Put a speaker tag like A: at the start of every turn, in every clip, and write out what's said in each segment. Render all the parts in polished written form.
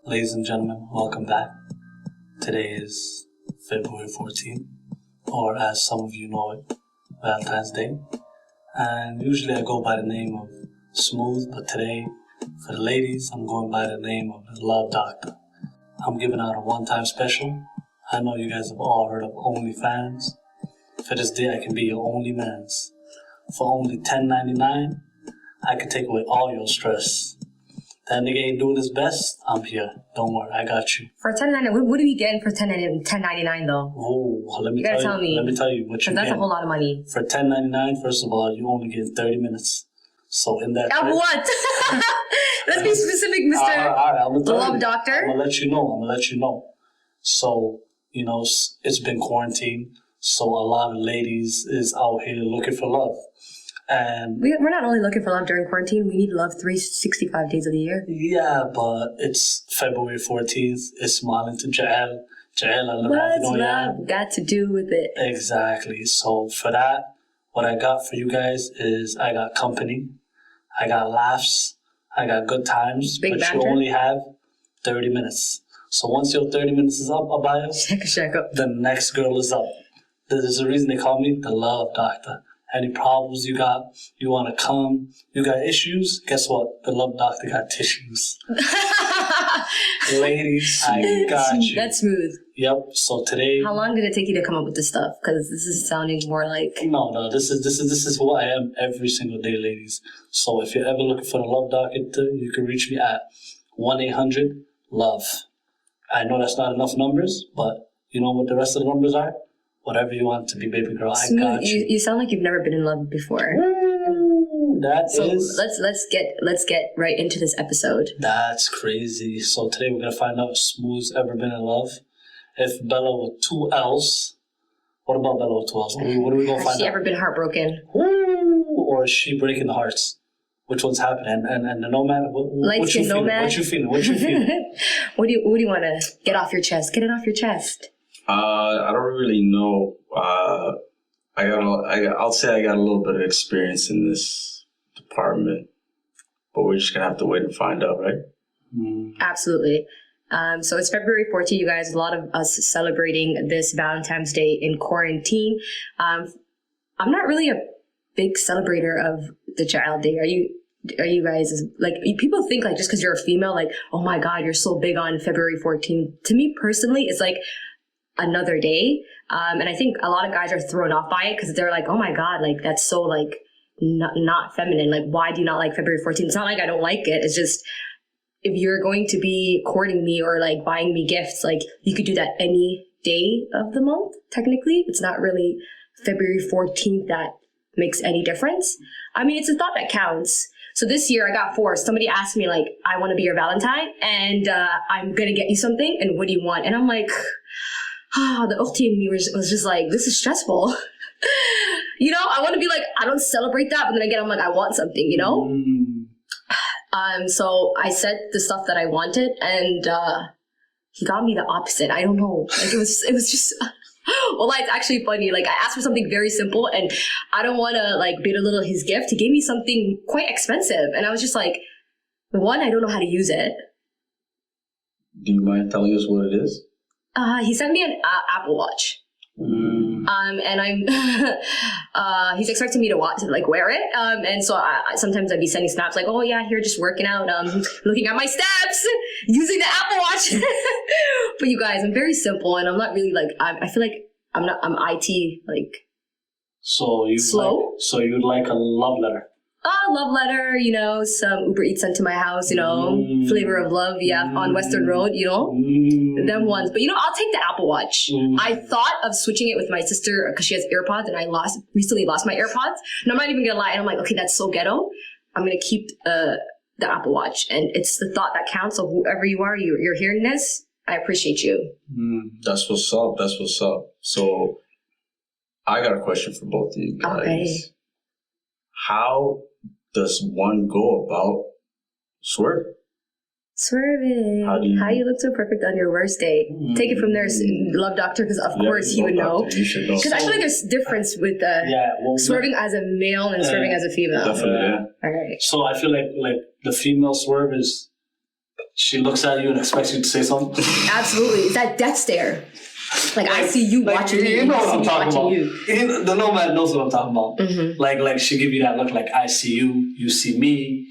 A: Ladies and gentlemen, welcome back. Today is February 14th, or as some of you know it, Valentine's Day. And usually I go by the name of Smooth, but today, for the ladies, I'm going by the name of the Love Doctor. I'm giving out a one-time special. I know you guys have all heard of OnlyFans. For this day, I can be your only man's. For only $10.99, I can take away all your stress. That nigga ain't doing his best, I'm here. Don't worry, I got you.
B: For $10.99, what are we getting for $10.99 though?
A: Oh, let me
B: you gotta tell me.
A: Let me tell you what you get.
B: That's a whole lot of money.
A: For $10.99, first of all, you only get 30 minutes. So in that...
B: What? Let's be specific, Mr.
A: All right,
B: Love Doctor.
A: I'm gonna let you know. So, you know, it's been quarantine, so a lot of ladies is out here looking for love. And
B: we're not only looking for love during quarantine, we need love 365 days of the year.
A: Yeah, but it's February 14th. It's smiling to Jael.
B: What's love got to do with it?
A: Exactly. So for that, what I got for you guys is I got company, I got laughs, I got good times,
B: Big
A: but
B: banter.
A: you only have 30 minutes. So once your 30 minutes is up, Abade, the next girl is up. There's a reason they call me the Love Doctor. Any problems you got, you want to come, you got issues, guess what? The Love Doctor got tissues. Ladies, I got you.
B: That's smooth.
A: Yep, so today...
B: How long did it take you to come up with this stuff? Because this is sounding more like...
A: No, this is who I am every single day, ladies. So if you're ever looking for the Love Doctor, you can reach me at 1-800-LOVE. I know that's not enough numbers, but you know what the rest of the numbers are? Whatever you want to be, baby girl, I got you.
B: You sound like you've never been in love before. Let's get right into this episode.
A: That's crazy. So today we're gonna find out if Smooth's ever been in love. If Bella with 2 L's, what about Bella with 2 L's? What are we gonna find out?
B: Has she ever been heartbroken?
A: Or is she breaking the hearts? Which one's happening? And the nomad. What you feeling?
B: Nomad?
A: What you feeling? What
B: do you want to get off your chest? Get it off your chest.
C: I don't really know. I'll say I got a little bit of experience in this department, but we're just gonna have to wait and find out, right?
B: Absolutely. So it's February 14th, you guys. A lot of us celebrating this Valentine's Day in quarantine. I'm not really a big celebrator of the child day. Are you guys, like, people think like just because you're a female, like, oh my God, you're so big on February 14th. To me personally, it's like another day. And I think a lot of guys are thrown off by it because they're like, oh my God, like that's so like not feminine. Like, why do you not like February 14th? It's not like I don't like it. It's just, if you're going to be courting me or like buying me gifts, like you could do that any day of the month. Technically, it's not really February 14th that makes any difference. I mean, it's a thought that counts. So this year I got forced. Somebody asked me like, I want to be your Valentine and I'm going to get you something. And what do you want? And I'm like, the ukhti in me was just like, this is stressful. You know, I want to be like, I don't celebrate that. But then again, I'm like, I want something, you know? So I said the stuff that I wanted and he got me the opposite. I don't know. Like it was just... Well, it's actually funny. Like, I asked for something very simple, and I don't want to, like, belittle his gift. He gave me something quite expensive, and I was just like, one, I don't know how to use it.
C: Do you mind telling us what it is?
B: He sent me an Apple Watch. And I'm, he's expecting me to wear it. And so sometimes I'd be sending snaps like, oh yeah, here just working out, looking at my steps, using the Apple Watch. But you guys, I'm very simple and I'm not really like, I feel like I'm IT, like,
A: so you
B: slow.
A: So you'd like a love letter.
B: Love letter, you know, some Uber Eats sent to my house, you know, flavor of love, on Western Road, you know, them ones. But, you know, I'll take the Apple Watch. I thought of switching it with my sister because she has AirPods and I recently lost my AirPods. And I'm not even going to lie. And I'm like, okay, that's so ghetto. I'm going to keep the Apple Watch. And it's the thought that counts. So whoever you are, you're hearing this, I appreciate you.
C: That's what's up. That's what's up. So I got a question for both of you guys.
B: Okay.
C: How does one go about swerving?
B: Swerving. How you look so perfect on your worst day? Take it from there, Love Doctor, because of course he would know.
C: You should know.
B: Because I feel like there's difference with swerving as a male and swerving as a female.
C: Definitely.
B: All right.
A: So I feel like the female swerve is she looks at you and expects you to say something.
B: Absolutely. It's that death stare. Like I see you watching me.
A: You know what I'm talking about.
B: You.
A: The nomad knows what I'm talking about.
B: Mm-hmm.
A: Like she give you that look like I see you, you see me.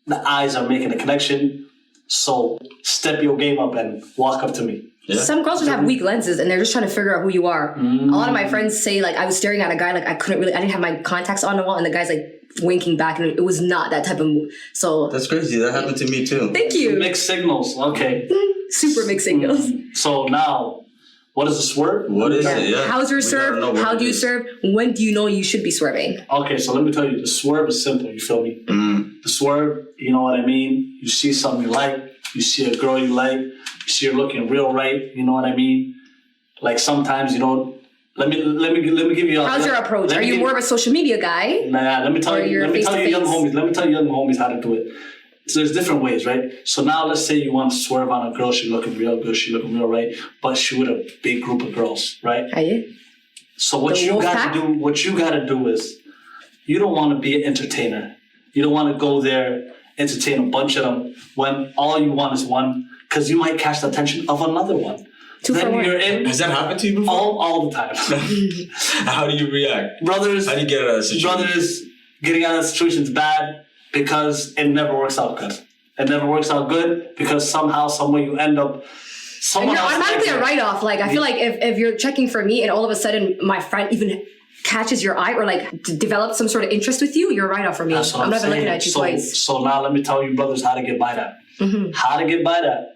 A: The eyes are making a connection. So step your game up and walk up to me.
C: Yeah.
B: Some girls would have weak lenses and they're just trying to figure out who you are. A lot of my friends say like I was staring at a guy like I didn't have my contacts on the wall and the guy's like winking back and it was not that type of move. So
C: that's crazy. That happened to me too.
B: Thank you.
A: Mixed signals. Okay.
B: Super mixed signals.
A: So now, what is a swerve?
C: What is it? Yeah.
B: How's your serve? How do you serve? When do you know you should be swerving?
A: Okay, so let me tell you, the swerve is simple. You feel me? The swerve, you know what I mean? You see something you like. You see a girl you like. You see her looking real right. You know what I mean? Like sometimes, you know. Let me give you.
B: How's your approach? Are you more of a social media guy?
A: Nah, let me tell you young homies how to do it. So there's different ways, right? So now let's say you want to swerve on a girl, she's looking real good, she's looking real right, but she with a big group of girls, right? So what you gotta do is you don't want to be an entertainer. You don't want to go there, entertain a bunch of them when all you want is one, because you might catch the attention of another one. Then you're in.
C: Has that happened to you before?
A: All the time.
C: How do you react?
A: Brothers.
C: How do you get out of that situation?
A: Brothers, getting out of that situation is bad because it never works out good. It never works out good because somehow, someway you end up.
B: And you're automatically a write-off. Like, I feel like if you're checking for me and all of a sudden my friend even catches your eye or like develops some sort of interest with you, you're a write-off for me. I'm not even looking at you twice.
A: So now let me tell you, brothers, how to get by that. How to get by that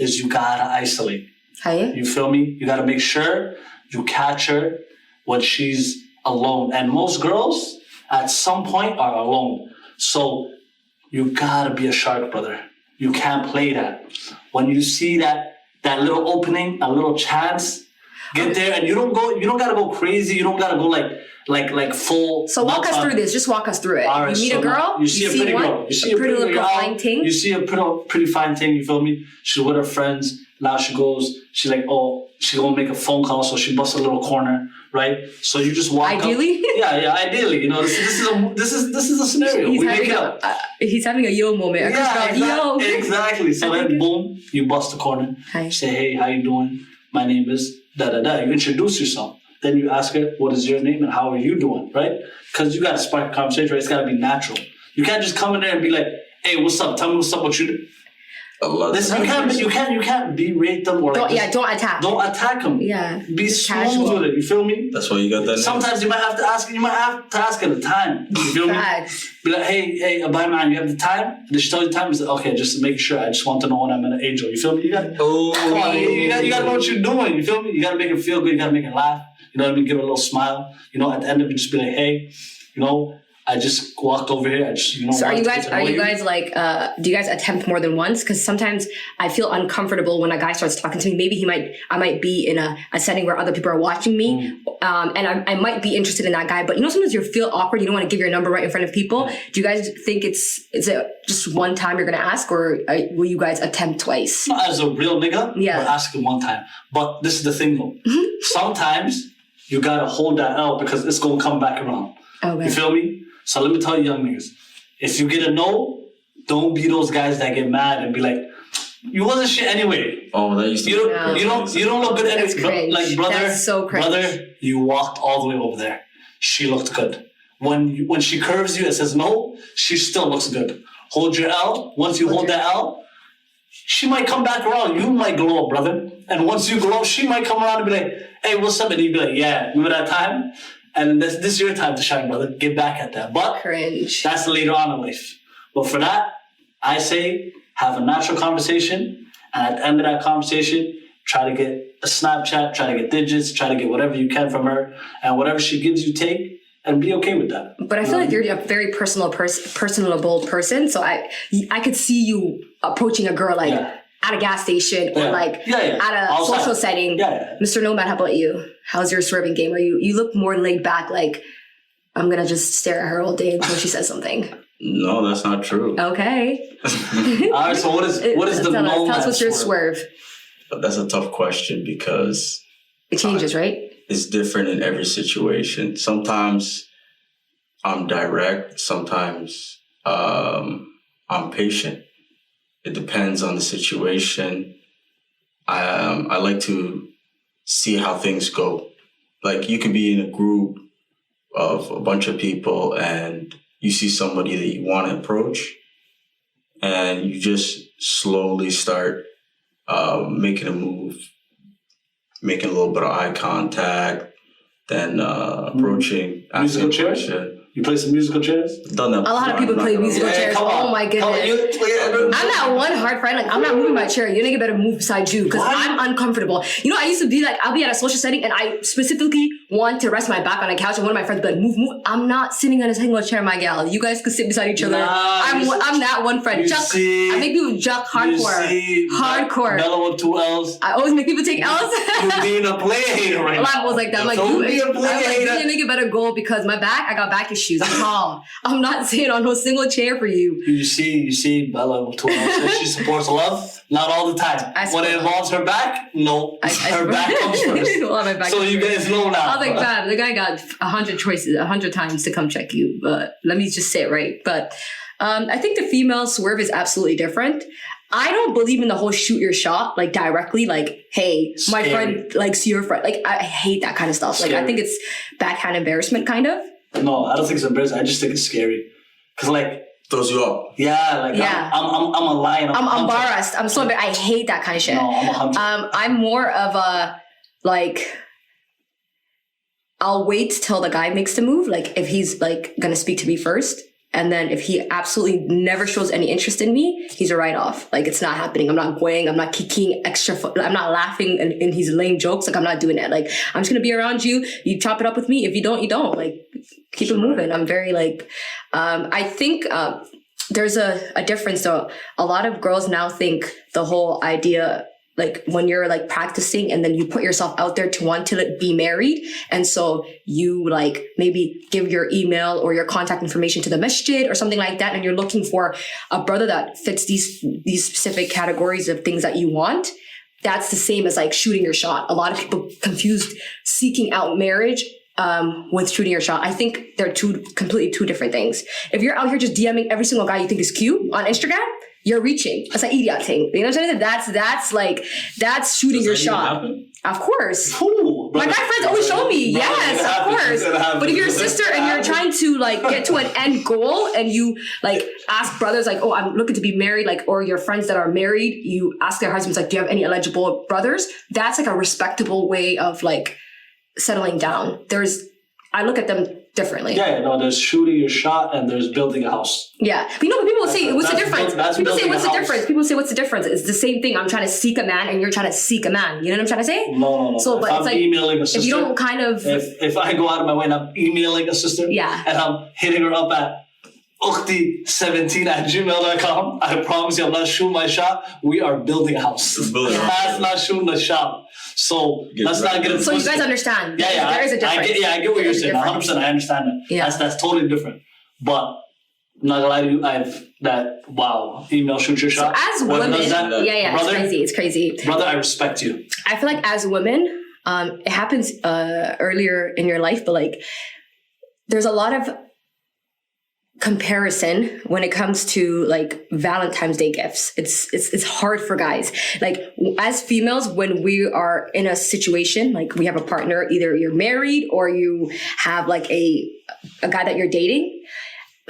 A: is you gotta isolate. You feel me? You gotta make sure you catch her when she's alone. And most girls at some point are alone. So you gotta be a shark, brother. You can't play that. When you see that little opening, a little chance, get there, and you don't gotta go crazy. You don't gotta go like full.
B: So walk us through this. Just walk us through it.
A: All right,
B: you meet a girl.
A: You see a pretty girl. You see a pretty little fine thing. You see a pretty fine thing. You feel me? She's with her friends. Now she goes. She like, oh, she gonna make a phone call. So she busts a little corner, right? So you just walk.
B: Ideally.
A: Up. Yeah. Ideally, you know, this is a scenario.
B: He's having a yo moment.
A: Exactly. So then, boom, you bust the corner.
B: Hi.
A: Say, hey, how you doing? My name is da da da. You introduce yourself. Then you ask her, what is your name and how are you doing, right? Because you got to spark a conversation, right? It's got to be natural. You can't just come in there and be like, hey, what's up? Tell me what's up, what you do. You can't berate them or like
B: don't attack.
A: Don't attack them.
B: Yeah.
A: Be smooth with it. You feel me?
C: That's why you got that.
A: Sometimes you might have to ask. You might have to ask at the time. You feel me? Be like, hey, Abade man, you have the time? Did she tell you the time? He said, okay, just to make sure. I just want to know when I'm an angel. You feel me? You got to know what you're doing. You feel me? You got to make it feel good. You got to make it laugh. You know what I mean? Give it a little smile. You know, at the end of it, just be like, hey, you know, I just walked over here. I just, you know.
B: So are you guys like, do you guys attempt more than once? Because sometimes I feel uncomfortable when a guy starts talking to me. Maybe I might be in a setting where other people are watching me. And I might be interested in that guy. But you know, sometimes you feel awkward. You don't want to give your number right in front of people. Do you guys think is it just one time you're going to ask, or will you guys attempt twice?
A: As a real nigga, we're asking one time. But this is the thing though. Sometimes you got to hold that L because it's going to come back around. Okay. You feel me? So let me tell you, young niggas, if you get a no, don't be those guys that get mad and be like, you wasn't shit anyway.
C: Oh, that used to.
A: You don't look good anyway. Like brother,
B: that's so cringe.
A: Brother, you walked all the way over there. She looked good. When she curves you and says no, she still looks good. Hold your L. Once you hold that L, she might come back around. You might glow up, brother. And once you glow up, she might come around and be like, hey, what's up? And you'd be like, yeah, remember that time? And this is your time to shine, brother. Get back at that. But
B: cringe.
A: That's later on in life. But for that, I say have a natural conversation. And at the end of that conversation, try to get a Snapchat, try to get digits, try to get whatever you can from her. And whatever she gives you, take. And be okay with that.
B: But I feel like you're a very personable person. So I could see you approaching a girl like at a gas station or at a social setting. Mr. Nomad, how about you? How's your swerving game? Or you look more laid back, like I'm gonna just stare at her all day until she says something.
C: No, that's not true.
B: Okay.
A: All right, so what is the nomad
B: Tell us what's your
A: swerve?
B: swerve.
C: But that's a tough question because
B: It changes, right?
C: it's different in every situation. Sometimes I'm direct. Sometimes I'm patient. It depends on the situation. I like to see how things go. Like you can be in a group of a bunch of people and you see somebody that you want to approach and you just slowly start making a move, making a little bit of eye contact, then approaching, asking a question.
A: You play some musical chairs?
C: Done that.
B: A lot of people play musical chairs. Oh my goodness. I'm that one hard friend. Like, I'm not moving my chair. Your nigga better move beside you because I'm uncomfortable. You know, I used to be like, I'll be at a social setting and I specifically want to rest my back on a couch and one of my friends be like, move. I'm not sitting on a single chair, my gal. You guys could sit beside each other. I'm that one friend. I make people juck hardcore. Hardcore.
A: Mellow with 2 L's.
B: I always make people take L's.
A: You're being a player hater right now.
B: I was like that. I'm like, your nigga better go because my back, I got back issues. I'm tall. I'm not sitting on no single chair for you.
A: You see, Bella with 2 L's. She supports love, not all the time. When it involves her back, no. Her back comes first. So you guys know now.
B: I was like, fam, the guy got 100 choices, 100 times to come check you. But let me just say it right. But I think the female swerve is absolutely different. I don't believe in the whole shoot your shot, like directly, like, hey, my friend likes your friend. Like, I hate that kind of stuff. Like, I think it's backhand embarrassment, kind of.
A: No, I don't think it's embarrassing. I just think it's scary. Because, like,
C: throws you up.
A: Yeah, like, yeah. I'm a lion.
B: I'm embarrassed. I'm so embarrassed. I hate that kind of shit.
A: No, I'm a hunter.
B: I'm more of a, like, I'll wait till the guy makes the move. Like, if he's, like, gonna speak to me first. And then if he absolutely never shows any interest in me, he's a write-off. Like, it's not happening. I'm not going. I'm not kicking extra foot. I'm not laughing in his lame jokes. Like, I'm not doing that. Like, I'm just going to be around you. You chop it up with me. If you don't, you don't. Like, keep it moving. I'm very, like, I think there's a difference, though. A lot of girls now think the whole idea, like when you're like practicing and then you put yourself out there to want to be married. And so you like maybe give your email or your contact information to the masjid or something like that. And you're looking for a brother that fits these specific categories of things that you want. That's the same as like shooting your shot. A lot of people confused seeking out marriage with shooting your shot. I think they're completely two different things. If you're out here just DMing every single guy you think is cute on Instagram, you're reaching. That's an idiot thing. You know what I'm saying? That's shooting your shot. Of course.
A: Ooh,
B: my guy friends always show me. Yes, of course. But if you're a sister and you're trying to like get to an end goal and you like ask brothers like, oh, I'm looking to be married, like, or your friends that are married, you ask their husbands like, do you have any eligible brothers? That's like a respectable way of like settling down. I look at them differently.
A: Yeah, no, there's shooting your shot and there's building a house.
B: Yeah. But people will say, what's the difference? People say, what's the difference? People say, what's the difference? It's the same thing. I'm trying to seek a man and you're trying to seek a man. You know what I'm trying to say?
A: No.
B: So, but it's like,
A: emailing a sister,
B: if you don't kind of...
A: If I go out of my way and I'm emailing a sister and I'm hitting her up at ukhti17@gmail.com, I promise you I'm not shooting my shot. We are building a house. That's not shooting a shot. So let's not get it twisted.
B: So you guys understand?
A: Yeah.
B: There is a difference.
A: I get what you're saying. 100%. I understand that.
B: Yeah.
A: That's totally different. But I'm not gonna lie to you. Email shoot your shot.
B: So as women, brother, it's crazy.
A: Brother, I respect you.
B: I feel like as women, it happens earlier in your life, but like there's a lot of comparison when it comes to like Valentine's Day gifts. It's hard for guys. Like as females, when we are in a situation, like we have a partner, either you're married or you have like a guy that you're dating.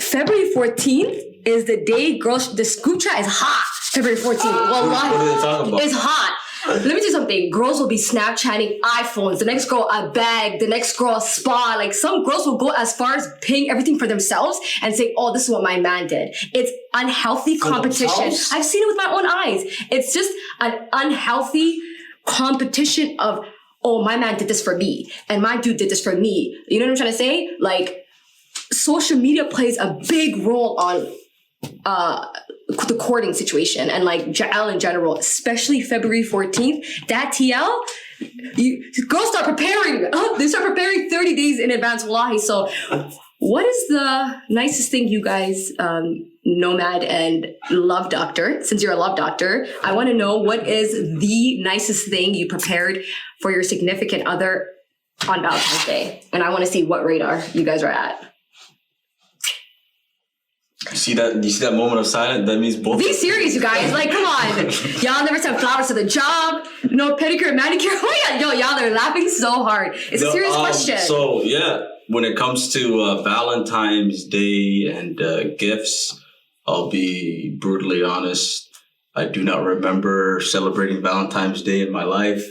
B: February 14th is the day girls, the group chat is hot. February 14th. Well,
C: what are they talking about?
B: It's hot. Let me tell you something. Girls will be Snapchatting iPhones. The next girl a bag. The next girl a spa. Like some girls will go as far as paying everything for themselves and say, "Oh, this is what my man did." It's unhealthy competition. I've seen it with my own eyes. It's just an unhealthy competition of, "Oh, my man did this for me, and my dude did this for me." You know what I'm trying to say? Like, social media plays a big role on the courting situation and like JL in general, especially February 14th, that TL, girls start preparing. They start preparing 30 days in advance, wallahi. So What is the nicest thing you guys, Nomad and Love Doctor, since you're a love doctor, I want to know what is the nicest thing you prepared for your significant other on Valentine's Day? And I want to see what radar you guys are at.
C: You see that moment of silence? That means both.
B: Be serious, you guys. Like, come on. Y'all never sent flowers to the job. No pedicure, manicure. Yo, y'all are laughing so hard. It's a serious question.
C: So, yeah, when it comes to Valentine's Day and gifts, I'll be brutally honest. I do not remember celebrating Valentine's Day in my life.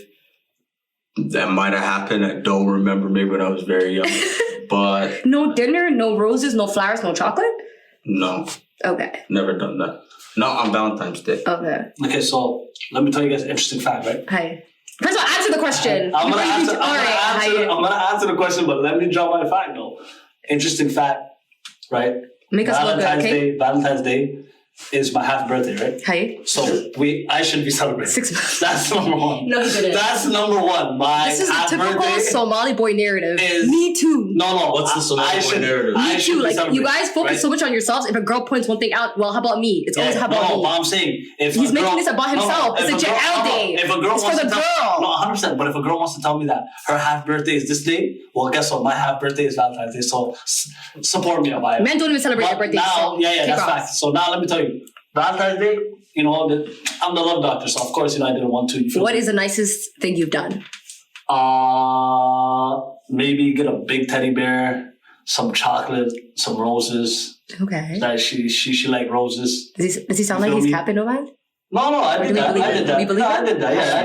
C: That might have happened. I don't remember, maybe when I was very young. But
B: no dinner, no roses, no flowers, no chocolate?
C: No.
B: Okay.
C: Never done that. Not on Valentine's Day.
B: Okay,
A: so let me tell you guys an interesting fact, right?
B: Hi. First of all, answer the question.
A: I'm gonna answer the question, but let me drop my fact though. Interesting fact, right?
B: Make us look good, okay?
A: Valentine's Day is my half birthday, right?
B: Hi.
A: So I should be celebrating.
B: 6 months.
A: That's number one.
B: No, you didn't.
A: That's number one. My
B: this is the
A: half
B: typical
A: birthday
B: Somali boy narrative.
A: is
B: Me too.
A: No.
C: What's the Somali boy narrative?
B: Me too. Like, you guys focus so much on yourselves. If a girl points one thing out, well, how about me? It's always how about me.
A: No, but I'm saying if
B: he's making this about himself. It's a JL day.
A: If a girl
B: it's
A: wants
B: for the
A: to
B: girl.
A: No, 100%. But if a girl wants to tell me that her half birthday is this day, well, guess what? My half birthday is Valentine's Day. So support me, Abade.
B: Men don't even celebrate their birthday.
A: Now,
B: so
A: that's fact. So now let me tell you. Valentine's Day, I'm the love doctor, so of course, I didn't want to.
B: What is the nicest thing you've done?
A: Maybe get a big teddy bear, some chocolate, some roses.
B: Okay.
A: That she like roses.
B: Does he sound like he's capping over?
A: No, I did that. I did that. I did that. Yeah,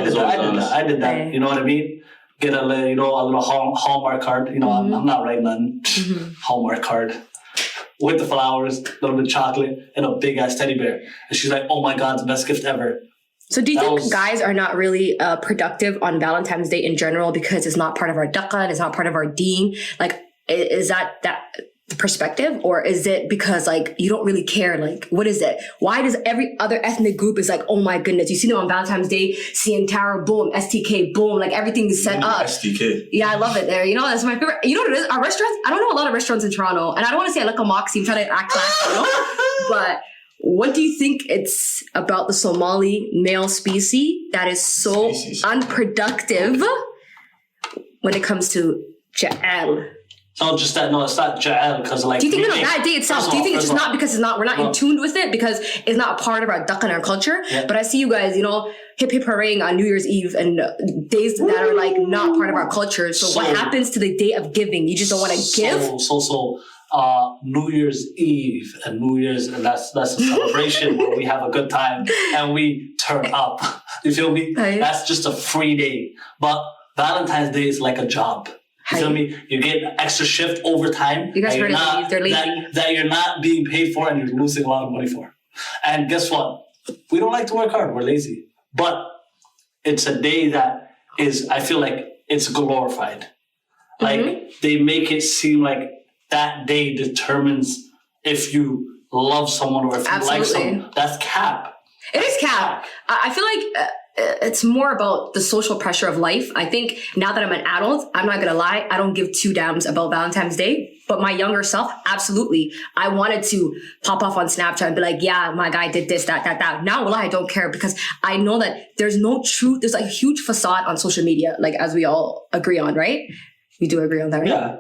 A: I did that.
B: Okay.
A: You know what I mean? Get a little Hallmark card. I'm not writing nothing. Hallmark card. With the flowers, a little bit of chocolate, and a big ass teddy bear. And she's like, "Oh my God, the best gift ever."
B: So do you think guys are not really productive on Valentine's Day in general because it's not part of our daqqa, it's not part of our deen? Like, is that the perspective? Or is it because, like, you don't really care? Like, what is it? Why does every other ethnic group is like, oh my goodness, you see them on Valentine's Day, CN Tower, boom, STK, boom, like everything is set up.
C: STK.
B: Yeah, I love it there. That's my favorite. You know what it is? Our restaurants, I don't know a lot of restaurants in Toronto, and I don't want to say I look a moxie, I'm trying to act classy, but what do you think it's about the Somali male species that is so unproductive when it comes to ja'al?
A: No, just that. No, it's not ja'al because like.
B: Do you think that day itself? Do you think it's just not because we're not in tune with it because it's not a part of our daqqa and our culture? Yeah. But I see you guys, hip hip hurraying on New Year's Eve and days that are like not part of our culture. So what happens to the day of giving? You just don't want to give.
A: New Year's Eve and New Year's, and that's a celebration where we have a good time and we turn up. You feel me? Right. That's just a free day. But Valentine's Day is like a job. You feel me? You get extra shift overtime.
B: You guys heard of they're lazy.
A: That you're not being paid for and you're losing a lot of money for. And guess what? We don't like to work hard. We're lazy. But it's a day that is, I feel like it's glorified. Like they make it seem like that day determines if you love someone or if you like someone. That's cap.
B: It is cap. I feel like it's more about the social pressure of life. I think now that I'm an adult, I'm not going to lie, I don't give two damns about Valentine's Day. But my younger self, absolutely. I wanted to pop off on Snapchat and be like, yeah, my guy did this, that. Now, well, I don't care because I know that there's no truth. There's a huge facade on social media, like as we all agree on, right? We do agree on that, right? Yeah.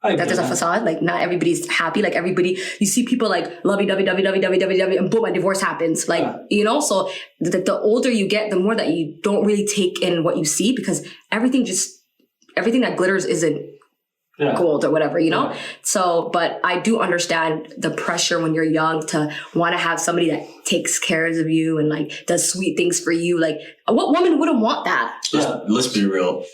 B: That there's a facade, like not everybody's happy. Like everybody, you see people like lovey-dovey, and boom, a divorce happens. Like, so the older you get, the more that you don't really take in what you see because everything that glitters isn't gold or whatever, So, but I do understand the pressure when you're young to want to have somebody that takes care of you and like does sweet things for you. Like, what woman wouldn't want that?
C: Let's be real.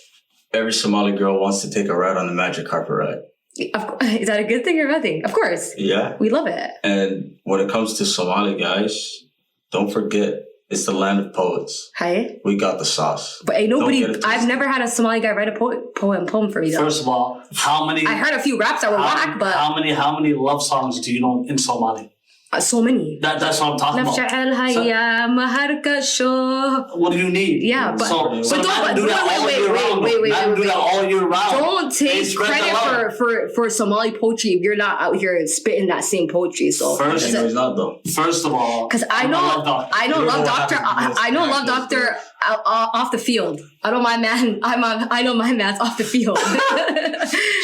C: Every Somali girl wants to take a ride on the magic carpet ride.
B: Is that a good thing or a bad thing? Of course.
C: Yeah.
B: We love it. And
C: when it comes to Somali guys, don't forget, it's the land of poets.
B: Hi.
C: We got the sauce.
B: But I've never had a Somali guy write a poem for me though.
A: First of all, how many...
B: I heard a few raps that were whack, but...
A: How many love songs do you know in Somali?
B: So many.
A: That's what I'm talking about.
B: نفعلها مهرك شو.
A: What do you need?
B: Yeah, but
A: so
B: don't
A: do that all year round. Do that all year round.
B: Don't take credit for Somali poetry if you're not out here spitting that same poetry. So
A: first of all,
B: because I know Love Doctor off the field. I know my man. I know my man's off the field.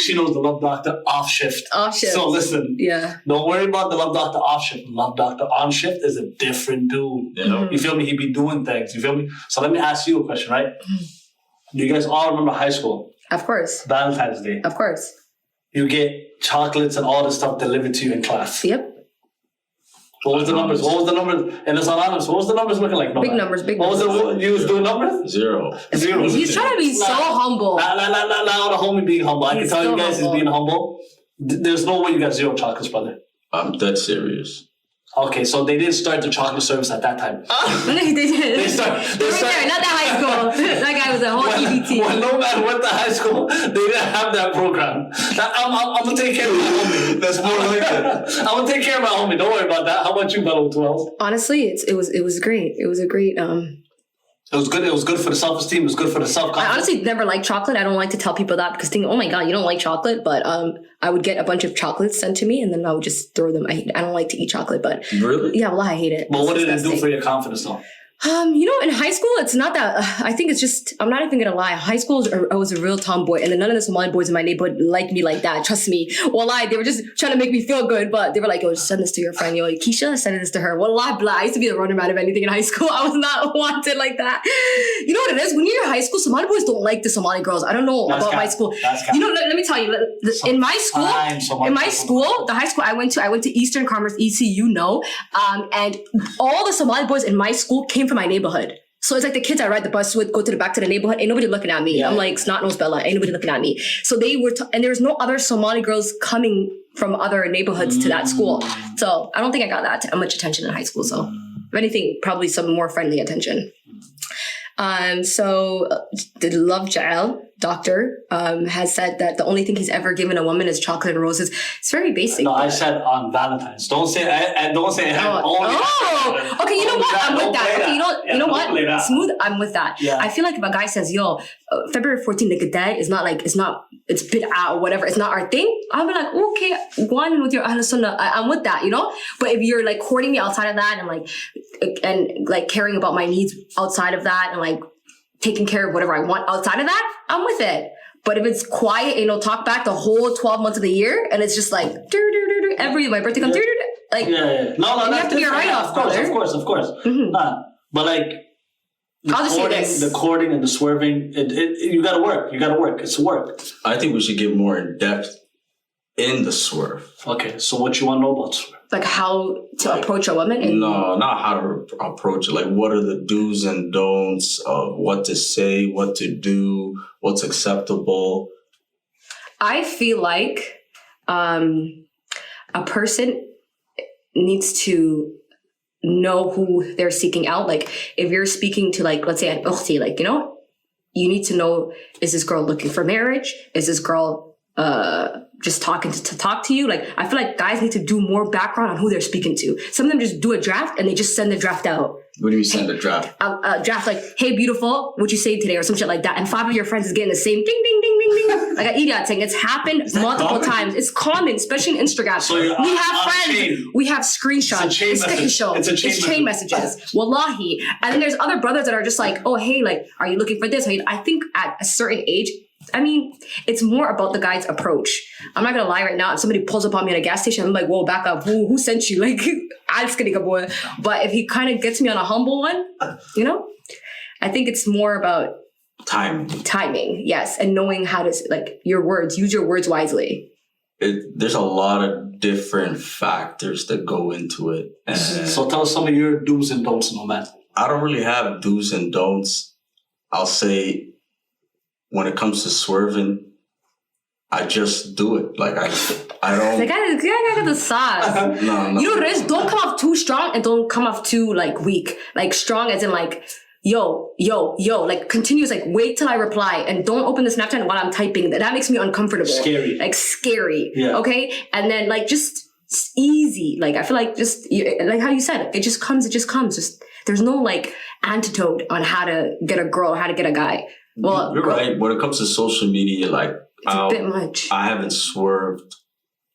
A: She knows the Love Doctor off shift. So listen.
B: Yeah.
A: Don't worry about the Love Doctor off shift. Love Doctor on shift is a different dude. You know? You feel me? He be doing things. You feel me? So let me ask you a question, right? Do you guys all remember high school?
B: Of course.
A: Valentine's Day.
B: Of course.
A: You get chocolates and all this stuff delivered to you in class.
B: Yep.
A: What was the numbers? And it's anonymous. What was the numbers looking like?
B: Big numbers.
A: What was you was doing numbers?
C: Zero.
B: He's trying to be so humble.
A: Not the homie being humble. I can tell you guys he's being humble. There's no way you got 0 chocolates, brother.
C: I'm dead serious.
A: Okay, so they didn't start the chocolate service at that time.
B: They did.
A: They started,
B: not that high school. That guy was a whole EBT.
A: Well, no matter what the high school, they didn't have that program. I'm going to take care of my homie. That's more like that. I'm going to take care of my homie. Don't worry about that. How about you, Bello 12?
B: Honestly, it was great. It was a great...
A: It was good. It was good for the self-esteem. It was good for the self-confidence.
B: I honestly never liked chocolate. I don't like to tell people that because think, oh my God, you don't like chocolate. But I would get a bunch of chocolates sent to me and then I would just throw them. I don't like to eat chocolate, but
C: really,
B: yeah, well, I hate it.
A: But what did it do for your confidence, though?
B: In high school, it's not that. I think it's just. I'm not even gonna lie. High school, I was a real tomboy, and then none of the Somali boys in my neighborhood liked me like that. Trust me. Wallah, they were just trying to make me feel good, but they were like, "Yo, send this to your friend." Yo, Keisha, send this to her. Wallah, blah. I used to be the runner man of anything in high school. I was not wanted like that. You know what it is? When you're in high school, Somali boys don't like the Somali girls. I don't know about my school. Let me tell you. In my school, the high school I went to Eastern Commerce, ECU, and all the Somali boys in my school came from my neighborhood. So it's like the kids I ride the bus with go to the back to the neighborhood. Ain't nobody looking at me. Yeah. I'm like snot nose Bella. Ain't nobody looking at me. So they were, and there was no other Somali girls coming from other neighborhoods to that school. So I don't think I got that much attention in high school. So if anything, probably some more friendly attention. So the Love Jael doctor has said that the only thing he's ever given a woman is chocolate and roses. It's very basic.
A: No, I said on Valentine's. Don't say okay.
B: You know what? I'm with that. Okay, you know what? Smooth. I'm with that. Yeah. I feel like if a guy says, "Yo, February 14th, like a day is not like it's bid'ah or whatever. It's not our thing." I'll be like, okay, go on with your Ahl Sunnah. I'm with that, But if you're like courting me outside of that and caring about my needs outside of that and like taking care of whatever I want outside of that, I'm with it. But if it's quiet, talk back the whole 12 months of the year and it's just like every my birthday comes No, you have to be a write-off.
A: Of course. Mm-hmm. But like the courting and the swerving, you gotta work. It's work.
C: I think we should get more in depth in the swerve.
A: Okay, so what you want to know about swerve?
B: Like how to approach a woman?
C: No, not how to approach it. Like what are the do's and don'ts of what to say, what to do, what's acceptable?
B: I feel like a person needs to know who they're seeking out. Like if you're speaking to let's say an ukhti, you need to know, is this girl looking for marriage? Is this girl just talking to talk to you? Like I feel like guys need to do more background on who they're speaking to. Some of them just do a draft and they just send the draft out.
C: What do you send a draft?
B: A draft like, "Hey beautiful, what'd you say today?" or some shit like that. And 5 of your friends is getting the same ding ding ding ding ding. Like an idiot thing. It's happened multiple times. It's common, especially in Instagram. So we have friends. We have screenshots. It's chain messages. Wallahi. And then there's other brothers that are just like, "Oh hey, are you looking for this?" I think at a certain age, it's more about the guy's approach. I'm not gonna lie right now. If somebody pulls up on me at a gas station, I'm like, "Whoa, back up. Who sent you?" I'm just kidding, boy. But if he kind of gets me on a humble one, I think it's more about timing, yes, and knowing how to use your words wisely.
C: There's a lot of different factors that go into it. And
A: so tell us some of your do's and don'ts, man.
C: I don't really have do's and don'ts. I'll say, when it comes to swerving, I just do it. I don't.
B: The guy got the sauce.
C: No.
B: You know what it is? Don't come off too strong and don't come off too weak. Strong as in yo. Continuous. Wait till I reply and don't open the Snapchat while I'm typing. That makes me uncomfortable.
A: Scary.
B: Scary.
A: Yeah.
B: Okay. And then just It's easy. Like, I feel like like how you said, it just comes. Just, there's no like antidote on how to get a girl, how to get a guy. Well,
C: you're right. When it comes to social media, like,
B: it's a bit much.
C: I haven't swerved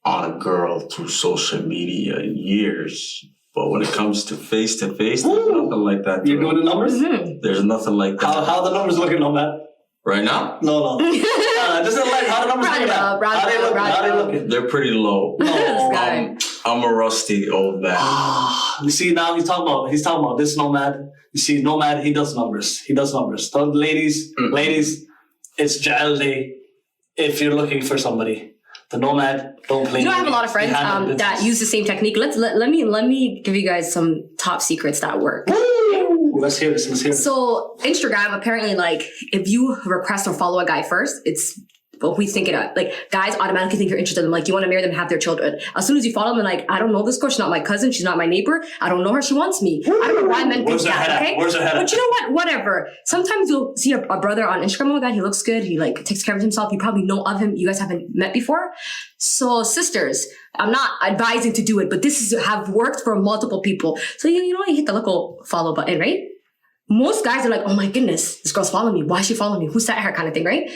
C: on a girl through social media in years. But when it comes to face, there's nothing like that.
A: You're doing the numbers?
B: Mm-hmm.
C: There's nothing like that.
A: How are the numbers looking, Nomad?
C: Right now?
A: No. Just in life, how the numbers looking? How they looking?
C: They're pretty low. I'm a rusty old man.
A: You see, now he's talking about this Nomad. You see, Nomad, he does numbers. Don't, ladies, it's Jal Day if you're looking for somebody. The Nomad, don't play.
B: You know, I have a lot of friends that use the same technique. Let me give you guys some top secrets that work.
A: Woo! Let's hear this.
B: So Instagram, apparently, like, if you request or follow a guy first, it's what we think it up. Like, guys automatically think you're interested in them. Like, you want to marry them, have their children. As soon as you follow them, like, I don't know this girl. She's not my cousin. She's not my neighbor. I don't know her. She wants me. I don't know why men think that. Okay?
A: Where's her head at?
B: But you know what? Whatever. Sometimes you'll see a brother on Instagram. Oh my God, he looks good. He like takes care of himself. You probably know of him. You guys haven't met before. So sisters, I'm not advising to do it, but this have worked for multiple people. So you hit the little follow button, right? Most guys are like, oh my goodness, this girl's following me. Why is she following me? Who sent her? Kind of thing, right?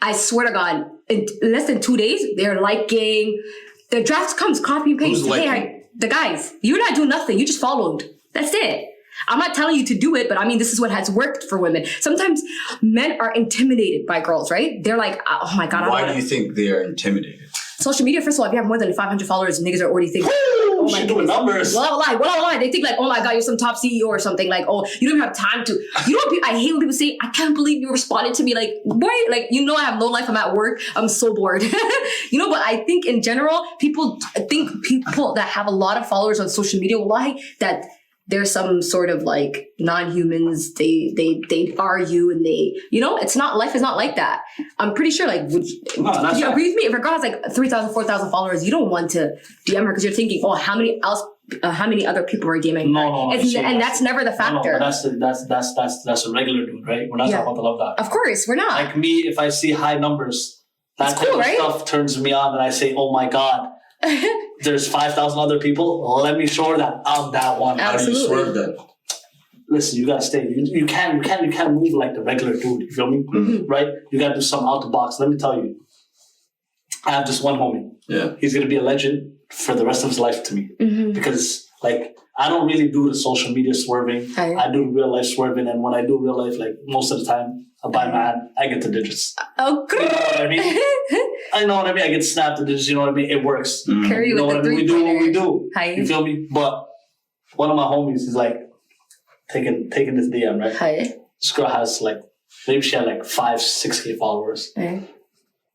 B: I swear to God, in less than 2 days, they're liking. The draft comes, copy and paste. Hey, the guys, you're not doing nothing. You just followed. That's it. I'm not telling you to do it, but I mean, this is what has worked for women. Sometimes men are intimidated by girls, right? They're like, oh my God.
C: Why do you think they're intimidated?
B: Social media, first of all, if you have more than 500 followers, niggas are already thinking,
A: oh my God, numbers.
B: Well, lie. They think like, oh my God, you're some top CEO or something. Like, oh, you don't have time to. You know what I hate when people say, I can't believe you responded to me. Like, boy, like, I have no life. I'm at work. I'm so bored. But I think in general, people that have a lot of followers on social media lie that there's some sort of like non-humans. They argue and it's not, life is not like that. I'm pretty sure, like, would you agree with me? If a girl has like 3,000, 4,000 followers, you don't want to DM her because you're thinking, oh, how many other people are DMing her?
A: No,
B: and that's never the factor.
A: No, that's a regular dude, right? We're not talking about the love dog.
B: Of course, we're not.
A: Like me, if I see high numbers, that type of stuff turns me on, and I say, oh my God. There's 5,000 other people. Let me show that I'm that one.
B: Absolutely.
C: How do you swerve then?
A: Listen, you gotta stay. You can't move like the regular dude. You feel me?
B: Mm-hmm.
A: Right? You gotta do something out the box. Let me tell you. I have just one homie.
C: Yeah.
A: He's gonna be a legend for the rest of his life to me because like I don't really do the social media swerving. I do real life swerving, and when I do real life, like most of the time, I buy my hand, I get the digits.
B: Okay.
A: You know what I mean? I know what I mean. I get snapped the digits. You know what I mean? It works.
B: Carry
A: you know what I mean? We do what we do. You feel me? But one of my homies is like taking this DM, right? This girl has like maybe she had like 5-6K followers.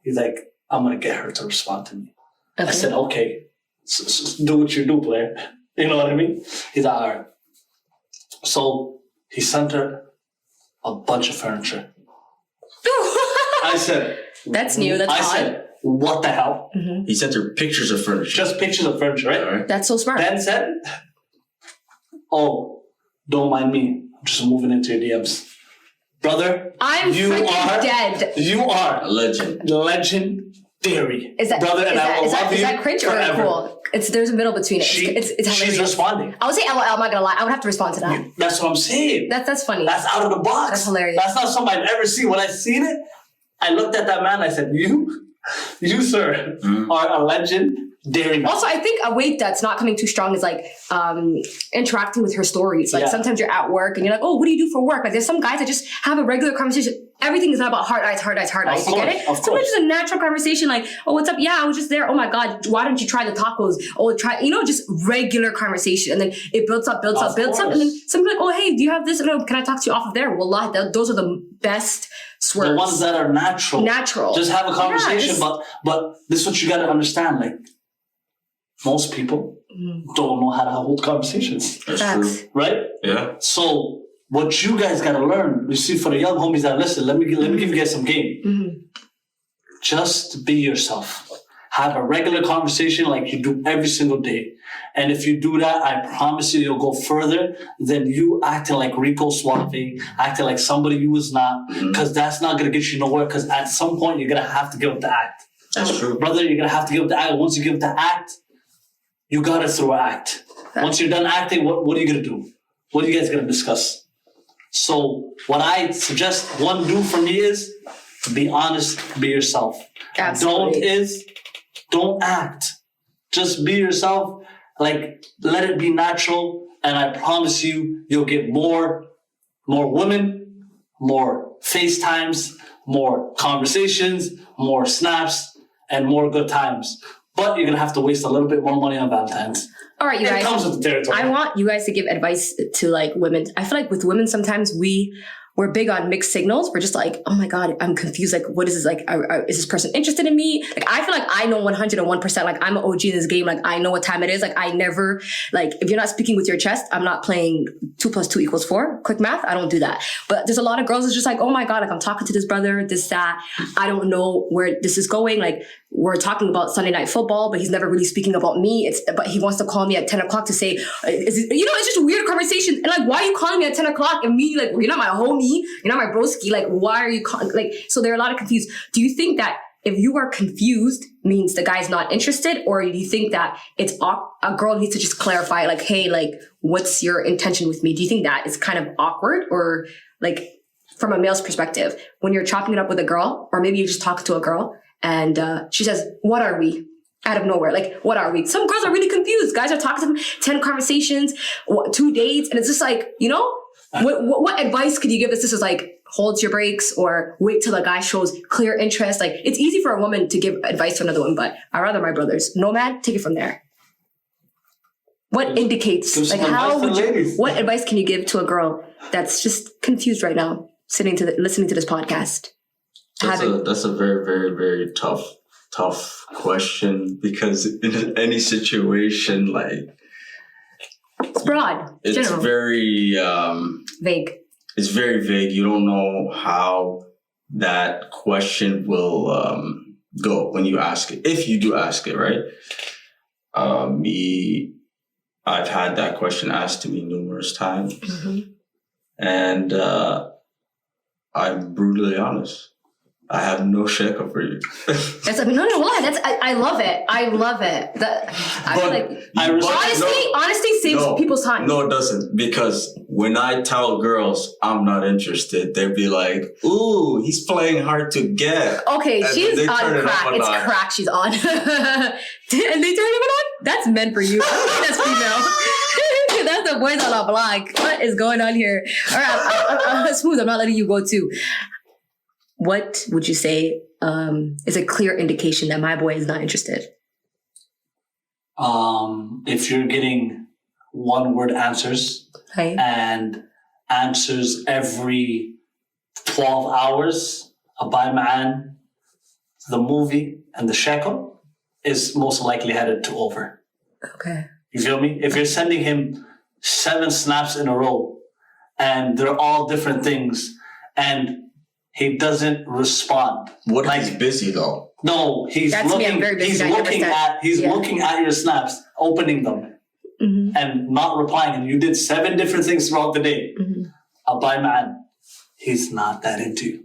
A: He's like, I'm gonna get her to respond to me. I said, okay, so do what you do, player. You know what I mean? He's like, all right. So he sent her a bunch of furniture. I said,
B: that's new. That's odd.
A: I said, what the hell?
C: He sent her pictures of furniture.
A: Just pictures of furniture, right?
B: That's so smart.
A: Then said, oh, don't mind me. I'm just moving into your DMs. Brother,
B: I'm freaking dead.
A: You are
C: a legend.
A: Legendary.
B: Is that,
A: brother, and I will love you
B: is that cringe
A: forever.
B: or cool? There's a middle between it. It's hilarious.
A: She's responding.
B: I would say LOL, I'm not gonna lie. I would have to respond to that.
A: That's what I'm saying.
B: That's funny.
A: That's out of the box.
B: That's hilarious.
A: That's not something I've ever seen. When I seen it, I looked at that man. I said, you sir, are a legend.
B: Also, I think a weight that's not coming too strong is like interacting with her stories. Like sometimes you're at work and you're like, oh, what do you do for work? Like there's some guys that just have a regular conversation. Everything is not about hard eyes. You get it? Sometimes just a natural conversation like, oh, what's up? Yeah, I was just there. Oh my God, why don't you try the tacos? Oh, just regular conversation. And then it builds up. And then somebody like, oh, hey, do you have this? No, can I talk to you off of there? Wallah, those are the best swerves.
A: The ones that are natural. Just have a conversation. But this is what you got to understand. Like, most people don't know how to hold conversations.
C: That's true.
A: Right?
C: Yeah.
A: So what you guys got to learn, you see, for the young homies that listen, let me give you guys some game. Just be yourself. Have a regular conversation like you do every single day. And if you do that, I promise you'll go further than you acting like Rico Swerving, acting like somebody you was not, because that's not going to get you nowhere, because at some point you're going to have to give up the act.
C: That's true.
A: Brother, you're going to have to give up the act. Once you give up the act, you gotta throw an act. Once you're done acting, what are you gonna do? What are you guys gonna discuss? So what I suggest one do for me is be honest, be yourself.
B: Absolutely.
A: Don't act. Just be yourself. Like, let it be natural, and I promise you, you'll get more women, more FaceTimes, more conversations, more snaps, and more good times. But you're gonna have to waste a little bit more money on Valentine's.
B: All right, you guys.
A: It comes with the territory.
B: I want you guys to give advice to like women. I feel like with women, sometimes we're big on mixed signals. We're just like, oh my God, I'm confused. Like, what is this? Like, is this person interested in me? Like, I feel like I know 101%. Like, I'm an OG in this game. Like, I know what time it is. Like, I never, like, if you're not speaking with your chest, I'm not playing 2 + 2 = 4. Quick math. I don't do that. But there's a lot of girls that's just like, oh my God, like I'm talking to this brother, this, that. I don't know where this is going. Like, we're talking about Sunday night football, but he's never really speaking about me. But he wants to call me at 10 o'clock to say, it's just a weird conversation. And like, why are you calling me at 10 o'clock? And me, like, you're not my homie. You're not my broski. Like, why are you calling? Like, so there are a lot of confused. Do you think that if you are confused means the guy's not interested? Or do you think that it's a girl needs to just clarify, like, hey, like, what's your intention with me? Do you think that is kind of awkward? Or like, from a male's perspective, when you're chopping it up with a girl, or maybe you just talk to a girl, and she says, what are we? Out of nowhere. Like, what are we? Some girls are really confused. Guys are talking to them, 10 conversations, 2 dates. And it's just like, what advice could you give us? This is like, hold your brakes or wait till the guy shows clear interest. Like, it's easy for a woman to give advice to another woman, but I'd rather my brothers. Nomad, take it from there. What indicates, like, what advice can you give to a girl that's just confused right now, listening to this podcast?
C: That's a very, very, very tough question, because in any situation, like,
B: it's broad.
C: It's
B: general.
C: very
B: vague.
C: It's very vague. You don't know how that question will go when you ask it. If you do ask it, right? I've had that question asked to me numerous times, and I'm brutally honest. I have no shakeup for you.
B: That's like, no, I love it. I love it. I feel like honesty saves people's time.
C: No, it doesn't. Because when I tell girls I'm not interested, they'll be like, ooh, he's playing hard to get.
B: Okay, and she's on crack. It's crack she's on. And they turn it on? That's meant for you. That's female. That's the boys on the block. What is going on here? All right, I'm smooth. I'm not letting you go too. What would you say is a clear indication that my boy is not interested?
A: If you're getting one-word answers and answers every 12 hours, Abade Ma'an, the movie, and the shekel is most likely headed to over.
B: Okay.
A: You feel me? If you're sending him 7 snaps in a row and they're all different things and he doesn't respond.
C: What if he's busy though?
A: No, he's looking at your snaps, opening them, and not replying. And you did 7 different things throughout the day. Abade Ma'an, he's not that into you.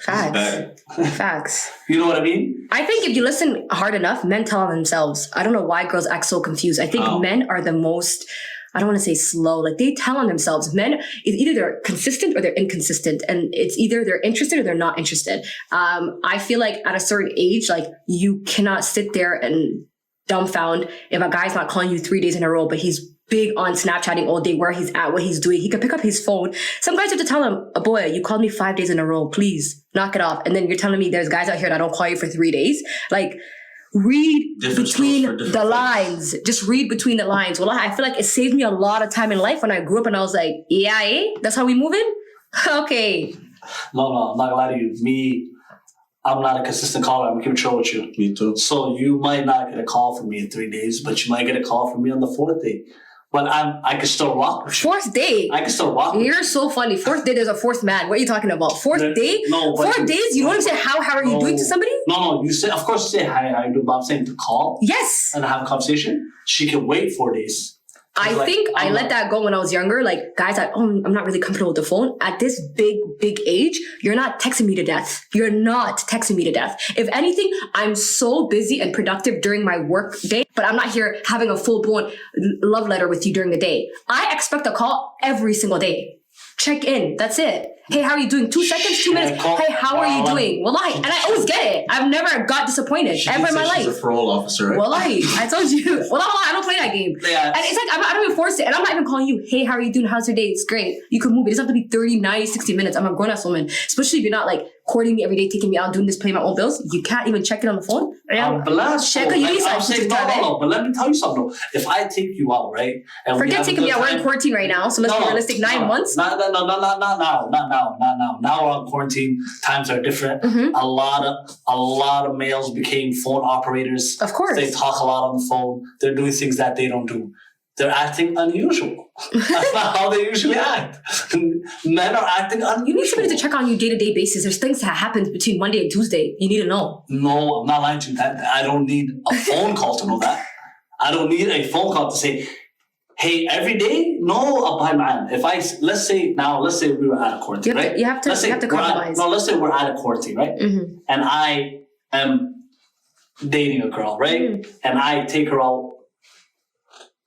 B: Facts.
A: You know what I mean?
B: I think if you listen hard enough, men tell on themselves. I don't know why girls act so confused. I think men are the most, I don't want to say slow, like they tell on themselves. Men, it's either they're consistent or they're inconsistent. And it's either they're interested or they're not interested. I feel like at a certain age, like you cannot sit there and dumbfound if a guy's not calling you 3 days in a row, but he's big on Snapchatting all day, where he's at, what he's doing. He can pick up his phone. Some guys have to tell him, boy, you called me 5 days in a row. Please knock it off. And then you're telling me there's guys out here that don't call you for 3 days. Like, read between the lines. Just read between the lines. Well, I feel like it saved me a lot of time in life when I grew up and I was like, that's how we moving? Okay.
A: No, I'm not gonna lie to you. I'm not a consistent caller. I'm keeping chill with you.
C: Me too.
A: So you might not get a call from me in 3 days, but you might get a call from me on the 4th day. But I can still rock with you.
B: 4th day?
A: I can still rock with you.
B: You're so funny. 4th day, there's a 4th man. What are you talking about? 4th day?
A: No.
B: 4 days? You don't even say, how are you doing to somebody?
A: No. You say, of course you say, hi, how you doing? But I'm saying to call.
B: Yes.
A: And have a conversation. She can wait 4 days.
B: I think I let that go when I was younger. Like, guys, I'm not really comfortable with the phone. At this big age, you're not texting me to death. You're not texting me to death. If anything, I'm so busy and productive during my work day, but I'm not here having a full-blown love letter with you during the day. I expect a call every single day. Check in. That's it. Hey, how are you doing? 2 seconds, 2 minutes. Hey, how are you doing? Wallahi. And I always get it. I've never got disappointed ever in my life.
C: She's a parole officer, right?
B: Wallahi. I told you. Wallahi, I don't play that game.
A: Yeah.
B: And it's like, I don't even force it. And I'm not even calling you, hey, how are you doing? How's your day? It's great. You can move. It doesn't have to be 30, 90, 60 minutes. I'm a grown-ass woman. Especially if you're not like courting me every day, taking me out, doing this, paying my own bills. You can't even check it on the phone.
A: But let me tell you something. If I take you out, right? And
B: forget taking me out. We're in quarantine right now. So let's be realistic. 9 months.
A: Not now. Now we're on quarantine. Times are different.
B: Mm-hmm.
A: A lot of males became phone operators.
B: Of course.
A: They talk a lot on the phone. They're doing things that they don't do. They're acting unusual. That's not how they usually act. Men are acting unusual.
B: You need somebody to check on you day-to-day basis. There's things that happen between Monday and Tuesday. You need to know.
A: No, I'm not lying to you. I don't need a phone call to know that. I don't need a phone call to say, hey, every day? No, Abade man. Let's say we were at a quarantine, right?
B: You have to compromise.
A: Let's say we're at a quarantine, right?
B: Mm-hmm.
A: And I am dating a girl, right?
B: Mm-hmm.
A: And I take her out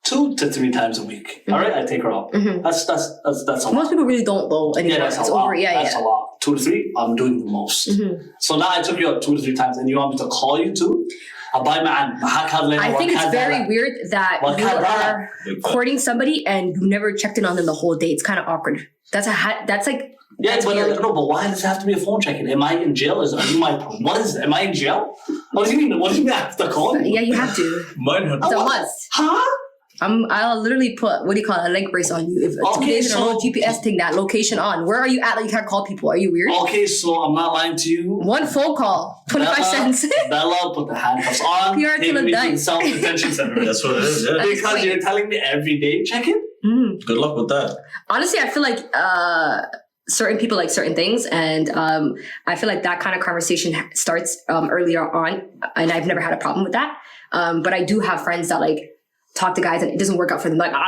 A: 2 to 3 times a week.
B: Mm-hmm.
A: All right, I take her out.
B: Mm-hmm.
A: That's a lot.
B: Most people really don't though anymore.
A: Yeah, that's
B: it's
A: a lot.
B: over. Yeah,
A: that's a lot. 2 to 3, I'm doing the most.
B: Mm-hmm.
A: So now I took you out 2 to 3 times, and you want me to call you too? I
B: think it's very weird that you are courting somebody and you never checked in on them the whole day. It's kind of awkward. That's like.
A: Yeah,
B: that's
A: but
B: weird.
A: no, but why does it have to be a phone check-in? Am I in jail? Am I in jail? What do you mean? What do you mean I have to call you?
B: Yeah, you have to. It's a must.
A: Huh?
B: I'll literally put, what do you call it, a leg brace on you. If 2 days in a row, GPS thing, that location on. Where are you at that you can't call people? Are you weird?
A: Okay, so I'm not lying to you.
B: 1 phone call, 25 cents.
A: Bella, put the handcuffs on.
B: PR till it dies.
C: Self-detention center. That's what it is, yeah.
A: Because you're telling me every day check-in?
B: Mm.
C: Good luck with that.
B: Honestly, I feel like certain people like certain things, and I feel like that kind of conversation starts earlier on, and I've never had a problem with that. But I do have friends that like talk to guys and it doesn't work out for them. Like, no.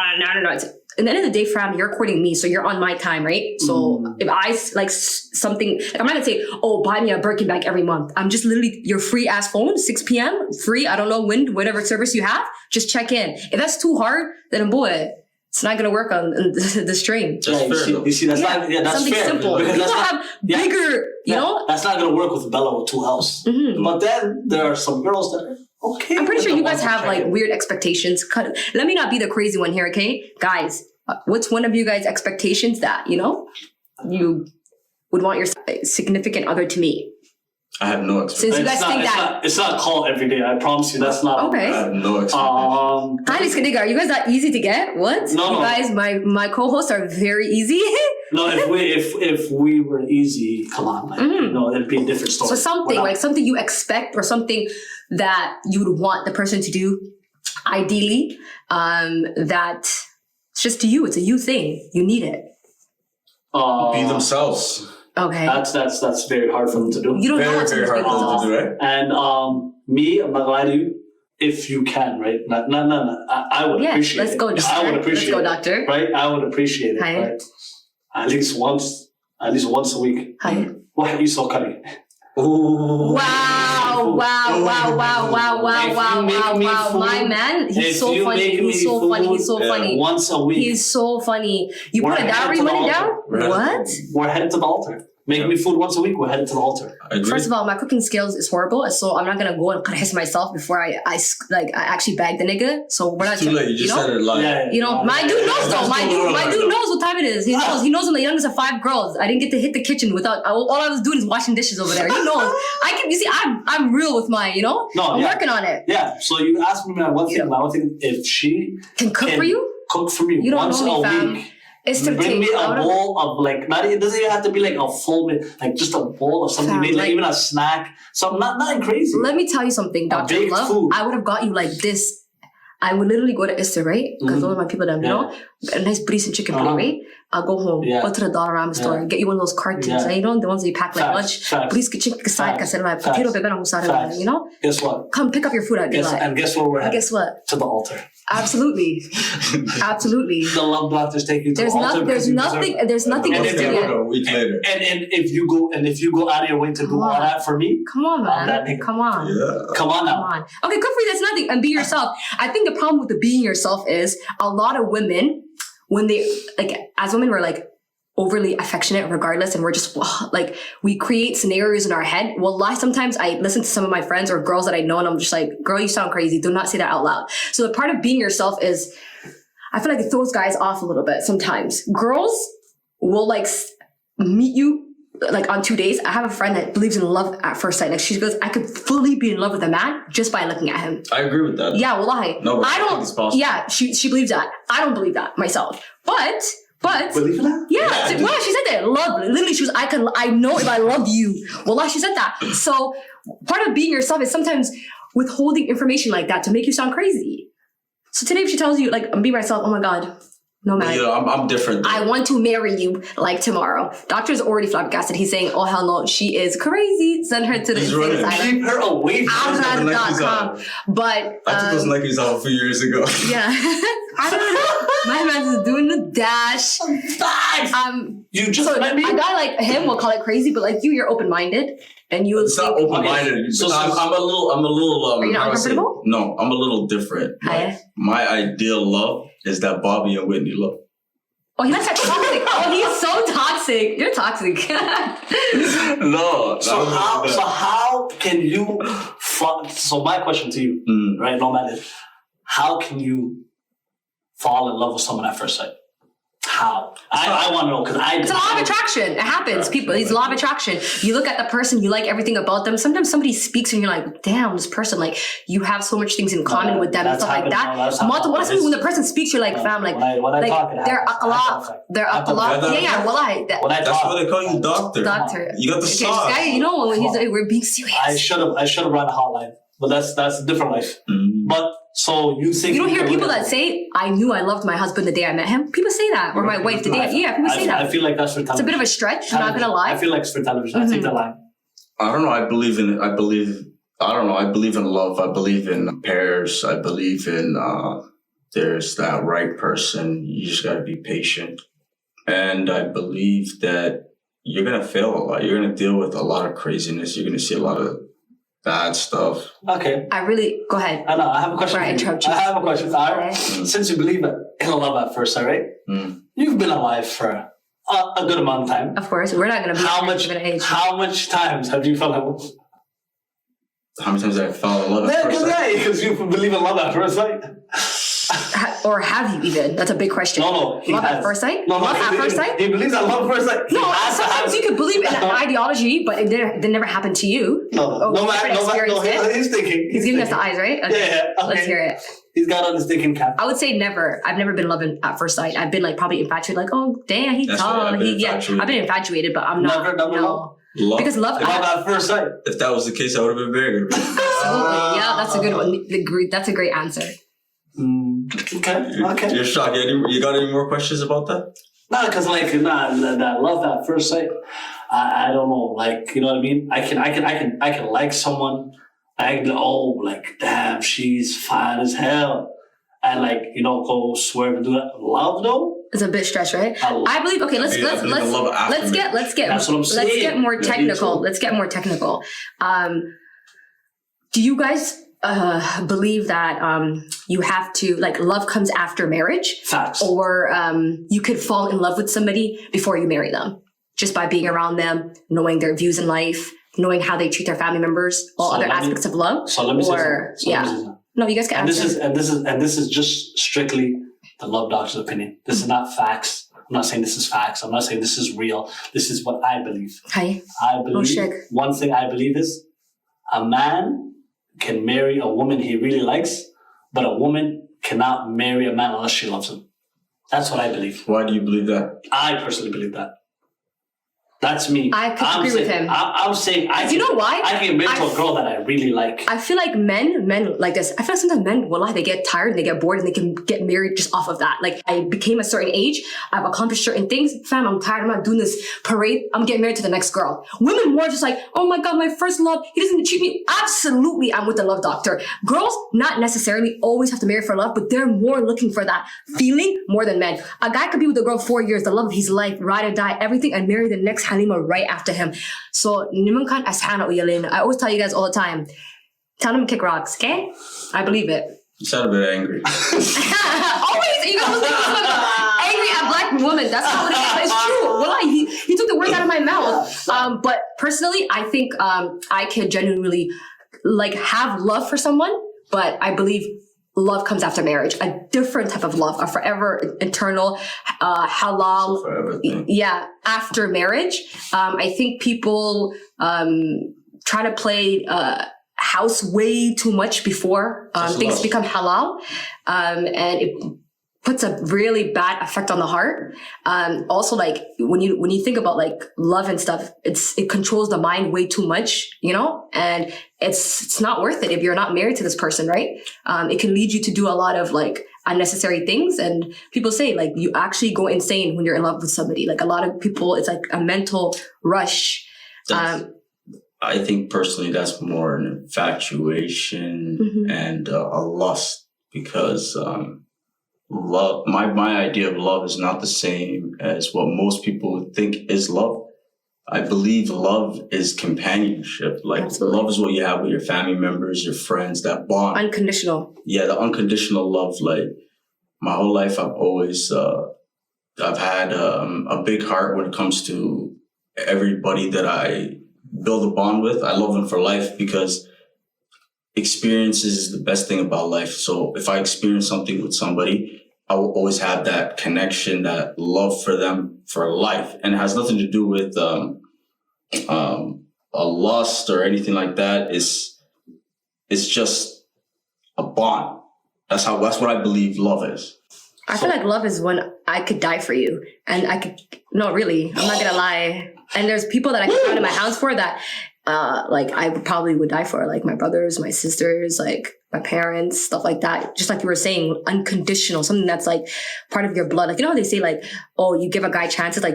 B: It's, at the end of the day, fam, you're courting me, so you're on my time, right? So if I like something, like I'm not gonna say, oh, buy me a Birkin bag every month. I'm just literally your free ass phone, 6 p.m. free. I don't know when, whatever service you have, just check in. If that's too hard, then boy, it's not gonna work on the stream.
A: You see, that's that's
B: something
A: fair.
B: simple.
A: Because
B: People have bigger, you know.
A: That's not gonna work with Bella with 2 houses.
B: Mm-hmm.
A: But then there are some girls that are okay.
B: I'm pretty sure you guys have like weird expectations. Let me not be the crazy one here, okay, guys? What's one of you guys' expectations that you would want your significant other to meet?
C: I have no expectations.
B: Since you guys think that
A: it's not called every day. I promise you, that's not
B: okay.
C: I have no expectations.
B: Are you guys that easy to get? What?
A: No.
B: You guys, my co-hosts are very easy.
A: No, if we were easy, come on, it'd be a different story.
B: So something you expect or something that you would want the person to do, ideally, that it's just to you. It's a you thing. You need it.
C: Be themselves.
B: Okay.
A: That's very hard for them to do.
B: You don't know what's
C: very hard for them to do, right?
A: And me, I'm not gonna lie to you. If you can, right? No. I would appreciate it.
B: Let's go, doctor.
A: I would appreciate it.
B: Let's go, doctor.
A: Right? I would appreciate it.
B: Hi.
A: Right? At least once a week.
B: Hi.
A: Why are you so cunning?
B: Wow. My man, he's so funny. He's so funny.
A: Once a week.
B: He's so funny. You put a dowry money down? What?
A: We're headed to the altar. Make me food once a week, we're headed to the altar.
B: First of all, my cooking skills is horrible, so I'm not gonna go and caress myself before I actually bag the nigga. So we're not
C: too late. You just said it live.
B: Yeah. My dude knows though. My dude knows what time it is. He knows. He knows I'm the youngest of 5 girls. I didn't get to hit the kitchen without. All I was doing is washing dishes over there. He knows. You see, I'm real with my. I'm working on it.
A: Yeah. So you asked me one thing. If she
B: can cook for you,
A: once a week.
B: It's to
A: bring me a bowl of it doesn't even have to be like a full just a bowl of something made, like even a snack. So not crazy.
B: Let me tell you something, Dr. Love. Food. I would have got you like this. I would literally go to Easter, right? Because all of my people that a nice breeze and chicken plate, right? I'll go home,
A: Yeah.
B: go to the Dollarama store, get you one of those cartons,
A: Yeah.
B: you know, the ones that you pack like lunch.
A: Facts.
B: Please kitchen kasai
A: Facts.
B: kasai
A: Facts.
B: potato bebe na musara,
A: Facts.
B: you know?
A: Guess what?
B: Come pick up your food at
A: And guess where we're
B: And
A: headed?
B: guess what?
A: To the altar.
B: Absolutely. Absolutely.
A: The love doctors take you to the altar.
B: There's nothing else
A: And
B: to
A: if
B: do.
C: A week later.
A: And if you go out of your way to do
B: Come
A: all
B: on.
A: that for me,
B: Come on,
A: I'm that
B: man.
A: nigga.
B: Come on.
C: Yeah.
A: come on
B: Come
A: now.
B: on. Okay, good for you. That's nothing. And be yourself. I think the problem with the being yourself is a lot of women, when they, like, as women, we're like overly affectionate regardless. And we're just like, we create scenarios in our head. Wallahi, sometimes I listen to some of my friends or girls that I know and I'm just like, girl, you sound crazy. Do not say that out loud. So the part of being yourself is, I feel like it throws guys off a little bit sometimes. Girls will like meet you like on 2 days. I have a friend that believes in love at first sight. Like she goes, I could fully be in love with a man just by looking at him.
C: I agree with that.
B: Yeah, wallahi.
C: No, but
B: I
C: I think
B: don't.
C: it's possible.
B: Yeah, she believes that. I don't believe that myself. But
A: Believe in that?
B: yeah, she said that. Love, literally, she was. I know if I love you. Wallah, she said that. So part of being yourself is sometimes withholding information like that to make you sound crazy. So today, if she tells you, like, I'm being myself, oh my God, no man.
C: Yeah, I'm different.
B: I want to marry you like tomorrow. Doctor's already flabbergasted. He's saying, oh hell no, she is crazy. Send her to the
C: He's
B: insane
C: running.
B: asylum.
A: Keep her away from us.
B: Amran.com. But
C: I took those Nikes out a few years ago.
B: yeah. I don't know. My man is doing the dash.
A: You just
B: So
A: met me?
B: a guy like him will call it crazy, but like you're open-minded and you will
C: It's not
B: think,
C: open-minded.
A: So-
C: I'm a little.
B: Are you not
C: how do I say it?
B: uncomfortable?
C: No, I'm a little different.
B: Hi.
C: My ideal love is that Bobby and Whitney love.
B: oh, he's like toxic. Oh, he's so toxic. You're toxic.
C: No.
A: So how can you? So my question to you, right, Nomad, is how can you fall in love with someone at first sight? How? I want to know because
B: It's a law of attraction. It happens. People, it's a law of attraction. You look at the person, you like everything about them. Sometimes somebody speaks and you're like, damn, this person, like, you have so much things in common with them and
A: that's
B: stuff like
A: happened.
B: that.
A: No, that's happened.
B: When the person speaks, you're like, fam, like,
A: when I talk, it
B: they're
A: happens.
B: a lot. They're a lot.
C: Yeah,
B: Yeah, wallahi.
A: When I
C: That's
A: talk,
C: why they call you doctor.
B: Doctor.
C: You got the
B: Okay,
C: sauce.
B: this guy, you know, when he's like, we're being serious.
A: I should have run a hotline, but that's a different life. But so you think
B: You don't hear
A: can
B: people
A: really-
B: that say, I knew I loved my husband the day I met him. People say that. Or my wife the day. Yeah, people say
A: I
B: that.
A: feel like that's for television.
B: It's a bit of a stretch, I'm not going to lie.
A: I feel like it's for television. I take the line.
C: I don't know. I believe in love. I believe in pairs. I believe in there's that right person. You just got to be patient. And I believe that you're going to fail a lot. You're going to deal with a lot of craziness. You're going to see a lot of bad stuff.
A: Okay.
B: Go ahead.
A: I know. I have a question.
B: Before I
A: for you.
B: interrupt you.
A: I have a question. All right.
B: Okay.
A: Since you believe in love at first sight, right? You've been alive for a good amount of time.
B: Of course, we're not going to be
A: How
B: at an age.
A: much times have you felt like?
C: How many times have I fell in love at first sight?
A: Because you believe in love at first sight.
B: Or have you even? That's a big question.
A: No.
B: Love at first sight?
A: No,
B: Love at first sight?
A: He believes in love at first sight.
B: No, sometimes you could believe in an ideology, but it never happened to you.
A: No, he's thinking.
B: He's giving us the eyes, right? Okay.
A: Yeah. Okay.
B: Let's hear it.
A: He's got on his thinking cap.
B: I would say never. I've never been loving at first sight. I've been like probably infatuated, like, oh damn, he's
C: That's
B: tall.
C: right, I've been
B: I've been infatuated, but I'm not.
A: Never
B: no.
C: Love.
B: Because love,
A: Love at first sight.
C: If that was the case, I would have been married.
B: absolutely. Yeah, that's a good one. That's a great answer.
A: Okay.
C: You're shocked. You got any more questions about that?
A: No, because that love at first sight. I don't know. Like, you know what I mean? I can like someone. I can be like, oh, like, damn, she's fine as hell. And like, go swerve and do that. Love though?
B: It's a bit stressed, right?
A: I
B: believe. Okay, let's
C: That's
B: get more technical. Let's get more technical. Do you guys believe that you have to love comes after marriage?
A: Facts.
B: Or you could fall in love with somebody before you marry them, just by being around them, knowing their views in life, knowing how they treat their family members, all other aspects of love.
A: So let me say something.
B: No, you guys can answer.
A: And this is just strictly the love doctor's opinion. This is not facts. I'm not saying this is facts. I'm not saying this is real. This is what I believe.
B: Hi.
A: I believe
B: shake.
A: one thing I believe is a man can marry a woman he really likes, but a woman cannot marry a man unless she loves him. That's what I believe.
C: Why do you believe that?
A: I personally believe that. That's me.
B: I could agree with him.
A: I'm saying
B: you know why?
A: I can get married to a girl that I really like.
B: I feel like men like this. I feel like sometimes men will lie. They get tired and they get bored and they can get married just off of that. Like, I became a certain age. I've accomplished certain things. Fam, I'm tired. I'm not doing this parade. I'm getting married to the next girl. Women more just like, oh my God, my first love. He doesn't treat me. Absolutely, I'm with the love doctor. Girls, not necessarily always have to marry for love, but they're more looking for that feeling more than men. A guy could be with a girl 4 years, the love of his life, ride or die, everything, and marry the next Halima right after him. So, niman kan ashana uyalin. I always tell you guys all the time, tell them to kick rocks, okay? I believe it.
C: You sound a bit angry.
B: Always, you guys angry at black women. That's not what it is. But it's true. Well, he took the words out of my mouth. But personally, I think I can genuinely like have love for someone, but I believe love comes after marriage. A different type of love, a forever, eternal, halal.
C: Forever thing.
B: Yeah, after marriage. I think people try to play house way too much before things become halal, and it puts a really bad effect on the heart. Also, like when you think about like love and stuff, it controls the mind way too much, you know, and it's not worth it if you're not married to this person, right? It can lead you to do a lot of like unnecessary things, and people say like you actually go insane when you're in love with somebody. Like a lot of people, it's like a mental rush.
C: I think personally that's more an infatuation and a lust, because love, my idea of love is not the same as what most people think is love. I believe love is companionship. Like,
B: absolutely.
C: Love is what you have with your family members, your friends, that bond.
B: Unconditional.
C: Yeah, the unconditional love. Like, my whole life I've always I've had a big heart when it comes to everybody that I build a bond with. I love them for life, because experiences is the best thing about life. So if I experience something with somebody, I will always have that connection, that love for them for life. And it has nothing to do with a lust or anything like that. It's just a bond. That's what I believe love is.
B: I feel like love is when I could die for you, and I could, no, really, I'm not gonna lie. And there's people that I can come to my house for that, like I probably would die for, like my brothers, my sisters, like my parents, stuff like that. Just like you were saying, unconditional, something that's like part of your blood. Like, you know how they say like, oh, you give a guy chances, like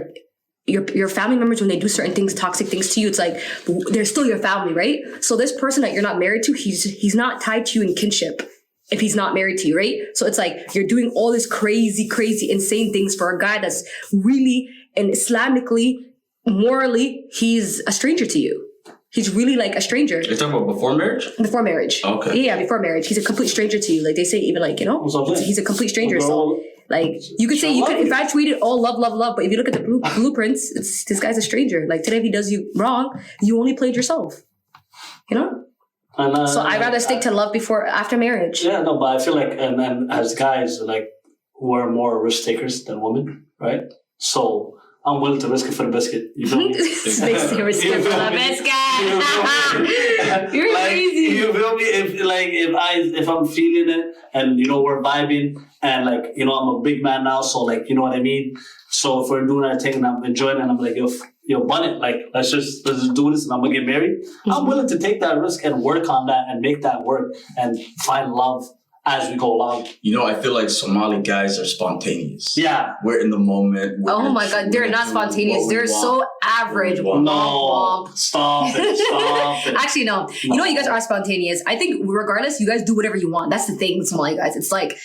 B: your family members, when they do certain things, toxic things to you, it's like, they're still your family, right? So this person that you're not married to, he's not tied to you in kinship if he's not married to you, right? So it's like you're doing all this crazy, insane things for a guy that's really, and Islamically, morally, he's a stranger to you. He's really like a stranger.
C: You're talking about before marriage?
B: Before marriage.
C: Okay.
B: Yeah, before marriage. He's a complete stranger to you. Like they say, even like, you know, he's a complete stranger. So like you could say you could infatuate it all love, but if you look at the blueprints, this guy's a stranger. Like today, if he does you wrong, you only played yourself. You know? And, so I'd rather stick to love after marriage.
A: Yeah, no, but I feel like, and then as guys, like, we're more risk takers than women, right? So I'm willing to risk it for the biscuit. You feel me?
B: Risk it for the biscuit. You're
A: like,
B: crazy.
A: You feel me? If I'm feeling it, and you know we're vibing, and like you know I'm a big man now, so like you know what I mean. So if we're doing our thing and I'm enjoying it, and I'm like yo, bun it, like let's just do this, and I'm gonna get married. I'm willing to take that risk and work on that and make that work and find love as we go along.
C: You know, I feel like Somali guys are spontaneous.
A: Yeah.
C: We're in the moment.
B: Oh my God, they're not spontaneous. They're so average.
A: No, stop it.
B: Actually, no. You know, you guys are spontaneous. I think regardless, you guys do whatever you want. That's the thing with Somali guys. It's like,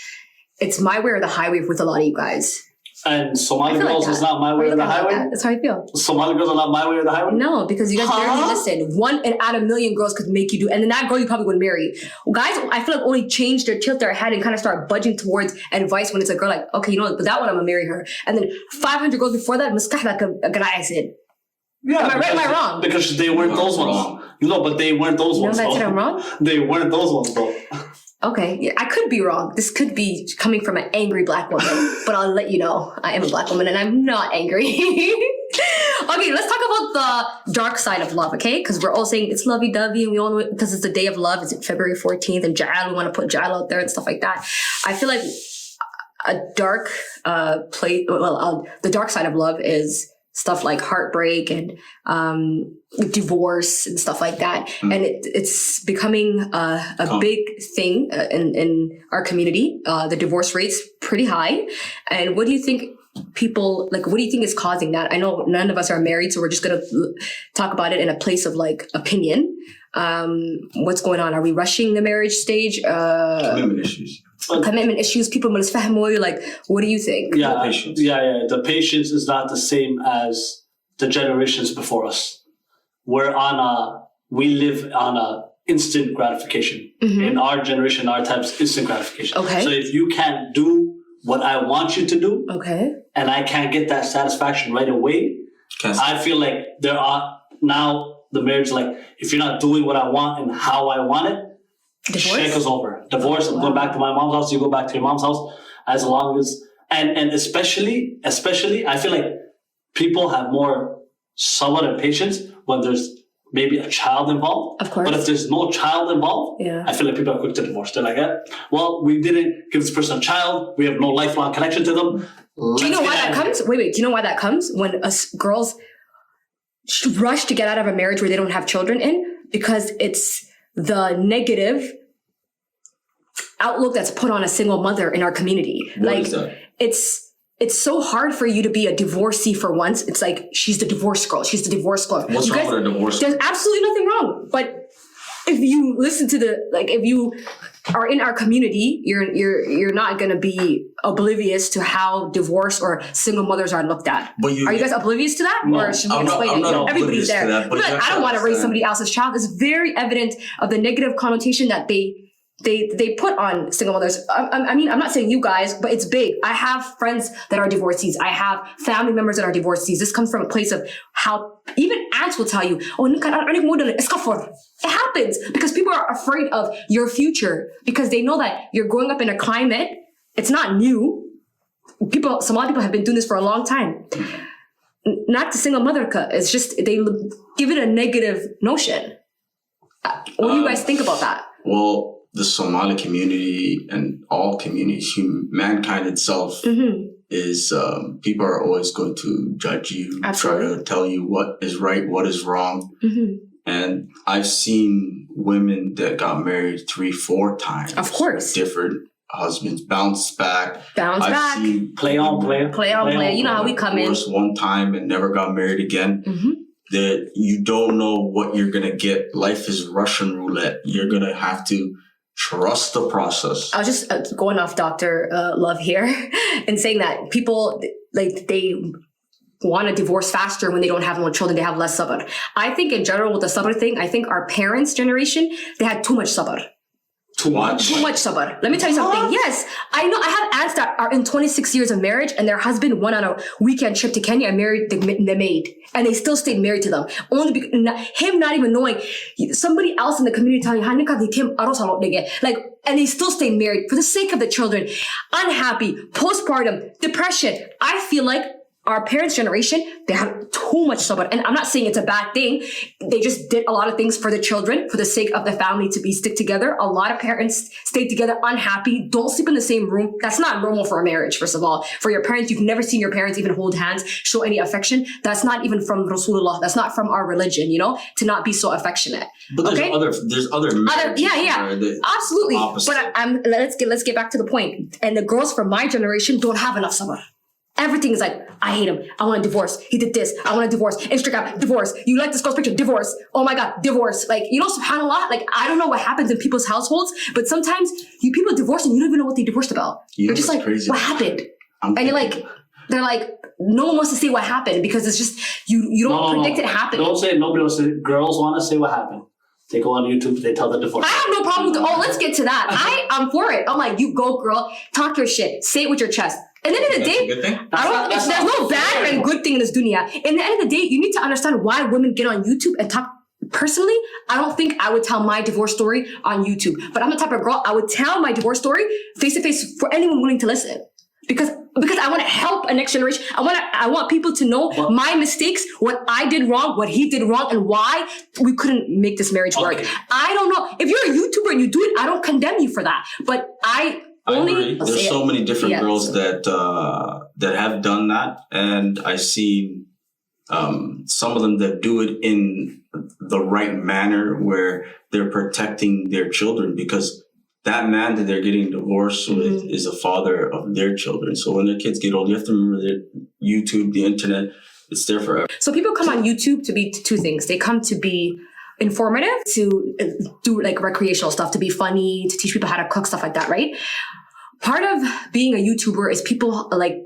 B: it's my way or the highway with a lot of you guys.
A: And Somali girls is not my way or the highway?
B: That's how I feel.
A: Somali girls are not my way or the highway?
B: No, because you guys barely listen. 1 out of a million girls could make you do, and then that girl you probably wouldn't marry. Guys, I feel like only tilt their head and kind of start budging towards advice when it's a girl like, okay, you know what, but that one I'm gonna marry her. And then 500 girls before that, I said.
A: Yeah,
B: am I right? Am I wrong?
A: Because they weren't those ones. No, but they weren't those ones.
B: You know that I said I'm wrong?
A: They weren't those ones though.
B: Okay, yeah, I could be wrong. This could be coming from an angry black woman, but I'll let you know I am a black woman and I'm not angry. Okay, let's talk about the dark side of love, okay? Because we're all saying it's lovey-dovey and we all know it because it's the day of love. It's February 14th and Ja'al, we want to put Ja'al out there and stuff like that. I feel like a dark the dark side of love is stuff like heartbreak and divorce and stuff like that. And it's becoming a big thing in our community. The divorce rate's pretty high. And what do you think what do you think is causing that? I know none of us are married, so we're just going to talk about it in a place of like opinion. What's going on? Are we rushing the marriage stage? Commitment issues. People like, what do you think?
A: Yeah, the patience is not the same as the generations before us. We live on a instant gratification. In our generation, our times, instant gratification. Okay. So if you can't do what I want you to do, and I can't get that satisfaction right away, I feel like there are now the marriage, like, if you're not doing what I want and how I want it, shake us over. Divorce, I'm going back to my mom's house, you go back to your mom's house. As long as, and especially, I feel like people have more somewhat of patience when there's maybe a child involved. Of course. But if there's no child involved, I feel like people are quick to divorce. They're like, well, we didn't give this person a child. We have no lifelong connection to them.
B: Do you know why that comes? Wait. Do you know why that comes? When us girls rush to get out of a marriage where they don't have children in, because it's the negative outlook that's put on a single mother in our community.
C: What is that?
B: It's so hard for you to be a divorcee for once. It's like, she's the divorce girl. She's the divorce girl.
C: What's wrong with a divorce?
B: There's absolutely nothing wrong. But if you listen to if you are in our community, you're not going to be oblivious to how divorce or single mothers are looked at. Are you guys oblivious to that?
C: No,
B: or should we explain it? Everybody's there.
C: That, but
B: I don't want to raise somebody else's child. It's very evident of the negative connotation that they put on single mothers. I mean, I'm not saying you guys, but it's big. I have friends that are divorcees. I have family members that are divorcees. This comes from a place of how even aunts will tell you, it happens because people are afraid of your future because they know that you're growing up in a climate. It's not new. Somali people have been doing this for a long time. Not the single mother, it's just they give it a negative notion. What do you guys think about that?
C: Well, the Somali community and all communities, mankind itself is, people are always going to judge you, try to tell you what is right, what is wrong. And I've seen women that got married 3-4 times.
B: Of course.
C: Different husbands bounce back.
B: I've
C: seen
A: play on play.
B: You know how we come in.
C: One time and never got married again. That you don't know what you're going to get. Life is Russian roulette. You're going to have to trust the process.
B: I was just going off Dr. Love here and saying that people, they want to divorce faster when they don't have no children. They have less sabr. I think in general with the sabr thing, I think our parents' generation, they had too much sabr.
C: Too much
B: sabr. Let me tell you something. Yes, I know. I have aunts that are in 26 years of marriage and their husband went on a weekend trip to Kenya and married the maid. And they still stayed married to them. Only because him not even knowing, somebody else in the community telling and they still stay married for the sake of the children. Unhappy, postpartum, depression. I feel like our parents' generation, they have too much sabr. And I'm not saying it's a bad thing. They just did a lot of things for the children, for the sake of the family to be stick together. A lot of parents stay together unhappy, don't sleep in the same room. That's not normal for a marriage, first of all. For your parents, you've never seen your parents even hold hands, show any affection. That's not even from Rasulullah. That's not from our religion, to not be so affectionate.
C: But there's other marriages.
B: Absolutely. But let's get back to the point. And the girls from my generation don't have enough sabr. Everything is like, I hate him. I want a divorce. He did this. I want a divorce. Instagram, divorce. You like this girl's picture? Divorce. Oh my God, divorce. SubhanAllah, I don't know what happens in people's households, but sometimes people divorce and you don't even know what they divorced about. You're just like, what happened? They're like, no one wants to say what happened because it's just, you don't predict it happening.
A: Don't say it. Nobody wants to. Girls want to say what happened. They go on YouTube, they tell the divorce.
B: I have no problem with let's get to that. I'm for it. I'm like, you go, girl. Talk your shit. Say it with your chest. At the end of the day, there's no bad and good thing in this dunya. In the end of the day, you need to understand why women get on YouTube and talk. Personally, I don't think I would tell my divorce story on YouTube. But I'm the type of girl, I would tell my divorce story face to face for anyone willing to listen. Because I want to help a next generation. I want people to know my mistakes, what I did wrong, what he did wrong, and why we couldn't make this marriage work. I don't know. If you're a YouTuber and you do it, I don't condemn you for that. But I agree.
C: There's so many different girls that have done that, and I've seen Some of them that do it in the right manner where they're protecting their children, because that man that they're getting divorced with is a father of their children. So when their kids get old, you have to remember that YouTube, the internet, it's there forever.
B: So people come on YouTube to be two things. They come to be informative, to do like recreational stuff, to be funny, to teach people how to cook, stuff like that, right? Part of being a YouTuber is people like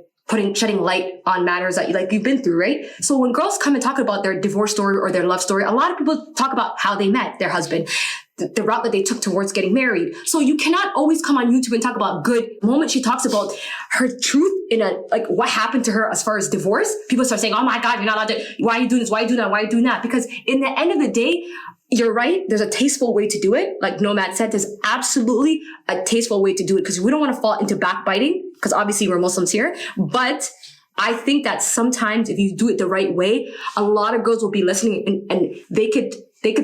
B: shedding light on matters that you've been through, right? So when girls come and talk about their divorce story or their love story, a lot of people talk about how they met their husband, the route that they took towards getting married. So you cannot always come on YouTube and talk about good. The moment she talks about her truth in what happened to her as far as divorce, people start saying, oh my God, you're not allowed to, why are you doing this? Why are you doing that? Why are you doing that? Because in the end of the day, you're right. There's a tasteful way to do it. Like Nomad said, there's absolutely a tasteful way to do it, because we don't want to fall into backbiting, because obviously we're Muslims here. But I think that sometimes if you do it the right way, a lot of girls will be listening and they could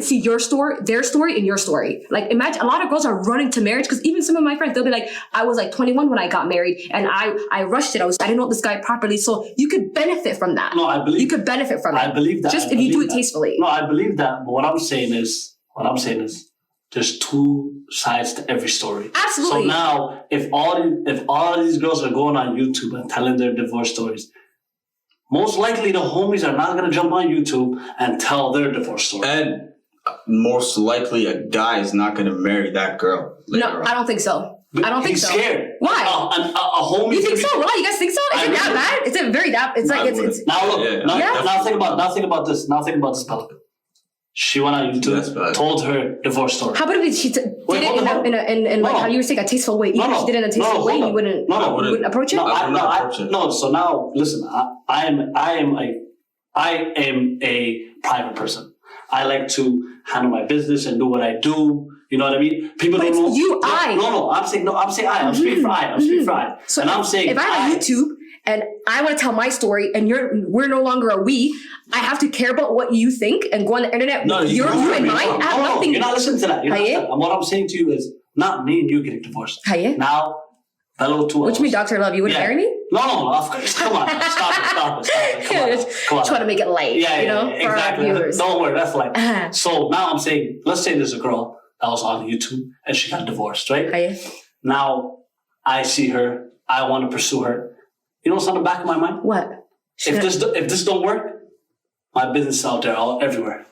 B: see your story, their story, and your story. Like imagine a lot of girls are running to marriage, because even some of my friends, they'll be like, I was like 21 when I got married and I rushed it. I didn't know this guy properly. So you could benefit from that.
A: No, I believe
B: you could benefit from it.
A: I believe that.
B: Just if you do it tastefully.
A: No, I believe that. But what I'm saying is there's two sides to every story.
B: Absolutely.
A: So now if all these girls are going on YouTube and telling their divorce stories, most likely the homies are not gonna jump on YouTube and tell their divorce story.
C: And most likely a guy is not going to marry that girl.
B: No, I don't think so. I don't think
A: He's
B: so.
A: scared.
B: Why?
A: A homie.
B: You think so? Why? You guys think so? Is it that bad? Is it very that? It's like it's.
A: Now look. Now think about this. Now think about this, Pelican. She went on YouTube, told her divorce story.
B: How about if she did it in like how you were saying a tasteful way? Even if she did it in a tasteful way, you wouldn't approach it.
A: No. So now listen. I am a private person. I like to handle my business and do what I do. You know what I mean? People don't know.
B: You,
A: I'm saying I. I'm speaking for I. I'm speaking for I.
B: So
A: and I'm saying
B: if I'm on YouTube and I want to tell my story and we're no longer a we, I have to care about what you think and go on the internet.
C: No,
B: you and mine.
A: You're not listening to that. And what I'm saying to you is not me and you getting divorced. Now, fellow two.
B: What you mean, Dr. Love? You wouldn't marry me?
A: No. Of course. Come on. Stop it. Come on.
B: Trying to make it light.
A: Exactly.
B: For our viewers.
A: Don't worry. That's light. So now I'm saying, let's say there's a girl that was on YouTube and she got divorced, right? Now I see her. I want to pursue her. You know what's on the back of my mind?
B: What?
A: If this don't work, my business is out there everywhere.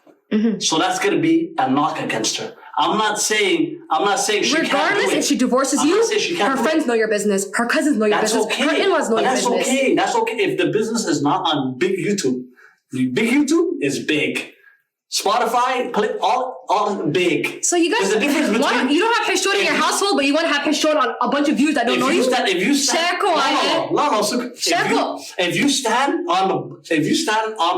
A: So that's gonna be a knock against her. I'm not saying she
B: regardless
A: can't do it.
B: Regardless if she divorces you, her friends know your business, her cousins know your business, her in-laws know your business.
A: That's okay. If the business is not on big YouTube is big. Spotify, all big.
B: So you guys, you don't have Hishod in your household, but you want to have Hishod on a bunch of views that don't know you?
A: If you stand on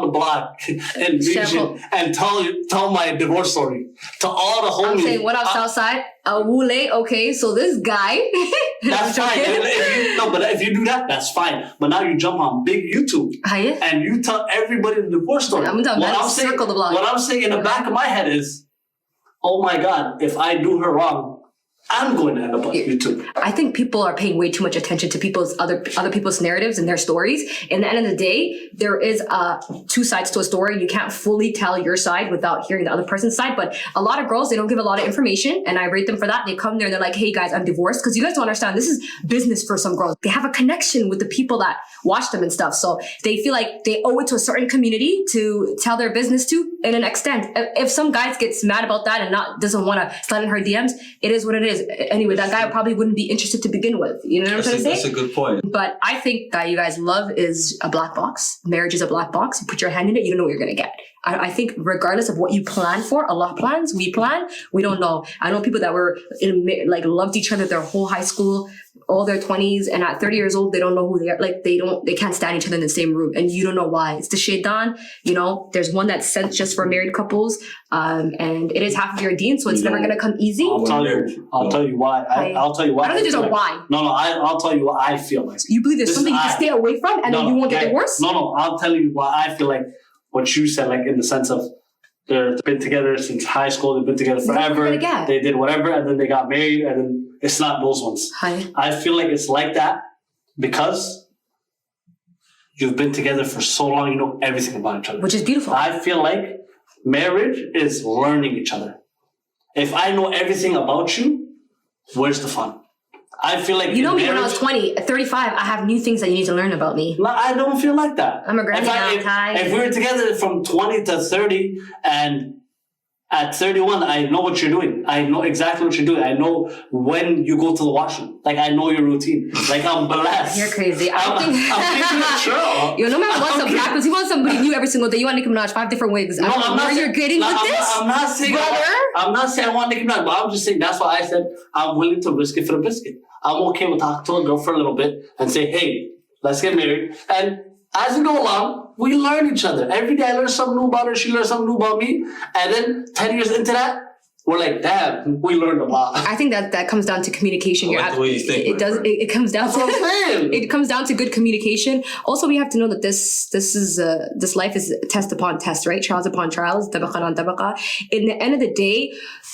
A: the block and region and tell my divorce story to all the homies.
B: I'm saying, what up, Southside? Wule, okay, so this guy.
A: That's fine. But if you do that, that's fine. But now you jump on big YouTube and you tell everybody the divorce story.
B: What
A: I'm saying in the back of my head is, oh my God, if I do her wrong, I'm going to end up on YouTube.
B: I think people are paying way too much attention to people's other people's narratives and their stories. In the end of the day, there is two sides to a story. You can't fully tell your side without hearing the other person's side. But a lot of girls, they don't give a lot of information, and I rate them for that. They come there and they're like, "Hey guys, I'm divorced," because you guys don't understand. This is business for some girls. They have a connection with the people that watch them and stuff, so they feel like they owe it to a certain community to tell their business to in an extent. If some guys gets mad about that and doesn't want to slide in her DMs, it is what it is. Anyway, that guy probably wouldn't be interested to begin with. You know what I'm trying to say?
C: That's a good point.
B: But I think that you guys, love is a black box. Marriage is a black box. You put your hand in it, you don't know what you're going to get. I think regardless of what you plan for, Allah plans, we plan, we don't know. I know people that were loved each other their whole high school, all their 20s, and at 30 years old, they don't know who they are. Like they can't stand each other in the same room, and you don't know why. It's the shaitan. You know, there's one that's sent just for married couples, and it is half of your deen, so it's never gonna come easy.
A: I'll tell you why. I'll tell you why.
B: I don't think there's a why.
A: No, I'll tell you what I feel like.
B: You believe there's something you can stay away from, and then you won't get divorced?
A: No, I'll tell you why I feel like what you said, like in the sense of they've been together since high school, they've been together forever, they did whatever, and then they got married, and then it's not those ones. I feel like it's like that because you've been together for so long, you know everything about each other.
B: Which is beautiful.
A: I feel like marriage is learning each other. If I know everything about you, where's the fun? I feel like
B: you know me when I was 20, at 35, I have new things that you need to learn about me.
A: No, I don't feel like that.
B: I'm a granny now,
A: if we were together from 20 to 30 and at 31, I know what you're doing. I know exactly what you're doing. I know when you go to the washroom. Like, I know your routine. Like, I'm blessed.
B: You're crazy.
A: I'm keeping it true.
B: You know, no man wants some practice. You want somebody new every single day. You want Nicki Minaj, 5 different wigs.
A: No, I'm not
B: you're getting with this,
A: I'm not saying
B: brother.
A: I'm not saying I want Nicki Minaj, but I'm just saying that's why I said I'm willing to risk it for a biscuit. I'm okay with talking to a girl for a little bit and say, hey, let's get married. And as we go along, we learn each other. Every day I learn something new about her, she learns something new about me. And then 10 years into that, we're like, damn, we learned a lot.
B: I think that comes down to communication.
C: I like the way you think.
B: It does. It comes down to it comes down to good communication. Also, we have to know that this life is test upon test, right? Trials upon trials. Tabaqan on tabaqa. In the end of the day,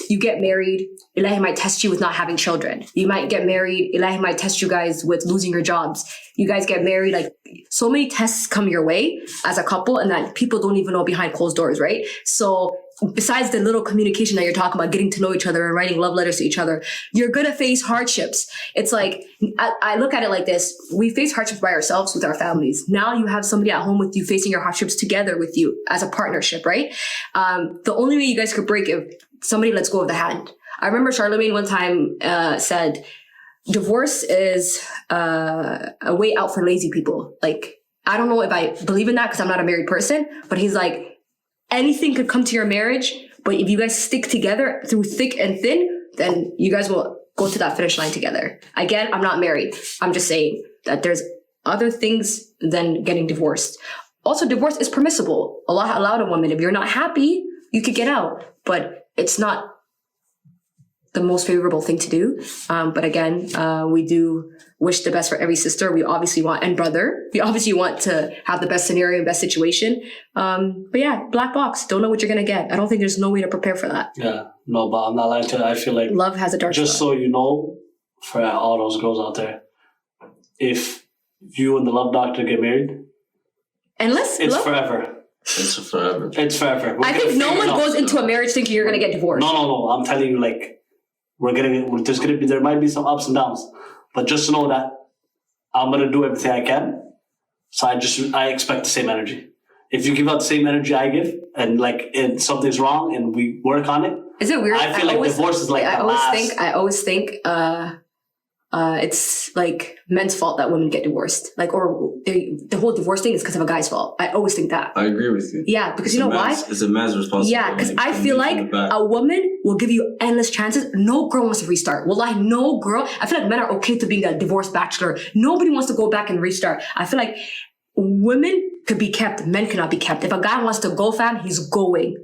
B: you get married. Ilahi might test you with not having children. You might get married. Ilahi might test you guys with losing your jobs. You guys get married. Like, so many tests come your way as a couple, and that people don't even know behind closed doors, right? So, besides the little communication that you're talking about, getting to know each other and writing love letters to each other, you're going to face hardships. It's like, I look at it like this. We face hardships by ourselves with our families. Now you have somebody at home with you facing your hardships together with you as a partnership, right? The only way you guys could break if somebody lets go of the hand. I remember Charlemagne one time said, divorce is a way out for lazy people. Like, I don't know if I believe in that because I'm not a married person, but he's like, anything could come to your marriage, but if you guys stick together through thick and thin, then you guys will go to that finish line together. Again, I'm not married. I'm just saying that there's other things than getting divorced. Also, divorce is permissible. Allah allowed a woman, if you're not happy, you could get out, but it's not the most favorable thing to do. But again, we do wish the best for every sister. We obviously want, and brother, we obviously want to have the best scenario and best situation. But yeah, black box, don't know what you're going to get. I don't think there's no way to prepare for that.
A: Yeah, no, but I'm not lying to you. I feel like
B: love has a dark
A: just
B: side.
A: So you know, for all those girls out there, if you and the love doctor get married, it's forever.
C: It's forever.
A: It's forever.
B: I think no one goes into a marriage thinking you're going to get divorced.
A: No. I'm telling you, like, there might be some ups and downs, but just know that I'm gonna do everything I can. So I expect the same energy. If you give out the same energy I give, and like something's wrong, and we work on it.
B: Is it weird?
A: I feel like divorce is like
B: I always think it's like men's fault that women get divorced. Like, or the whole divorce thing is because of a guy's fault. I always think that.
C: I agree with you.
B: Yeah, because you know why?
C: It's a man's responsibility.
B: Yeah, because I feel like a woman will give you endless chances. No girl wants to restart. Wallahi, no girl. I feel like men are okay to being a divorced bachelor. Nobody wants to go back and restart. I feel like women could be kept. Men cannot be kept. If a guy wants to go, fam, he's going.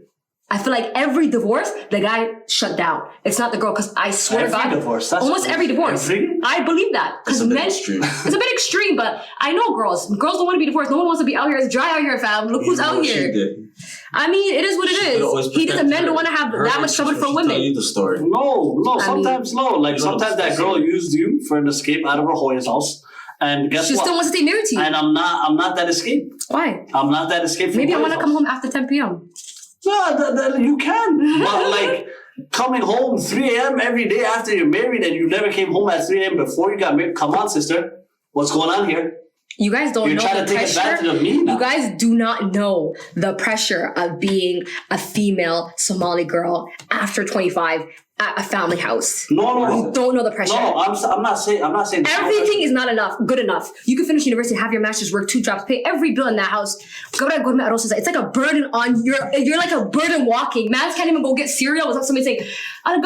B: I feel like every divorce, the guy shut down. It's not the girl, because I swear to God, almost every divorce. I believe that. Because men, it's a bit extreme, but I know girls. Girls don't want to be divorced. No one wants to be out here. It's dry out here, fam. Look who's out here. I mean, it is what it is. He doesn't. Men don't want to have that much trouble for women.
C: Tell you the story.
A: No. Sometimes no. Like sometimes that girl used you for an escape out of her Hoya's house. And guess
B: she
A: what?
B: still wants to stay married to you.
A: And I'm not that escape.
B: Why?
A: I'm not that escape.
B: Maybe I want to come home after 10 p.m.
A: No, you can. But like coming home 3 a.m. every day after you're married and you never came home at 3 a.m. before you got married. Come on, sister. What's going on here?
B: You guys don't know the pressure.
A: You're trying to take advantage of me now.
B: You guys do not know the pressure of being a female Somali girl after 25 at a family house.
A: No.
B: You don't know the pressure.
A: No, I'm not saying.
B: Everything is not good enough. You can finish university, have your master's, work 2 jobs, pay every bill in that house. It's like a burden on you're like a burden walking. Mans can't even go get cereal without somebody saying, like,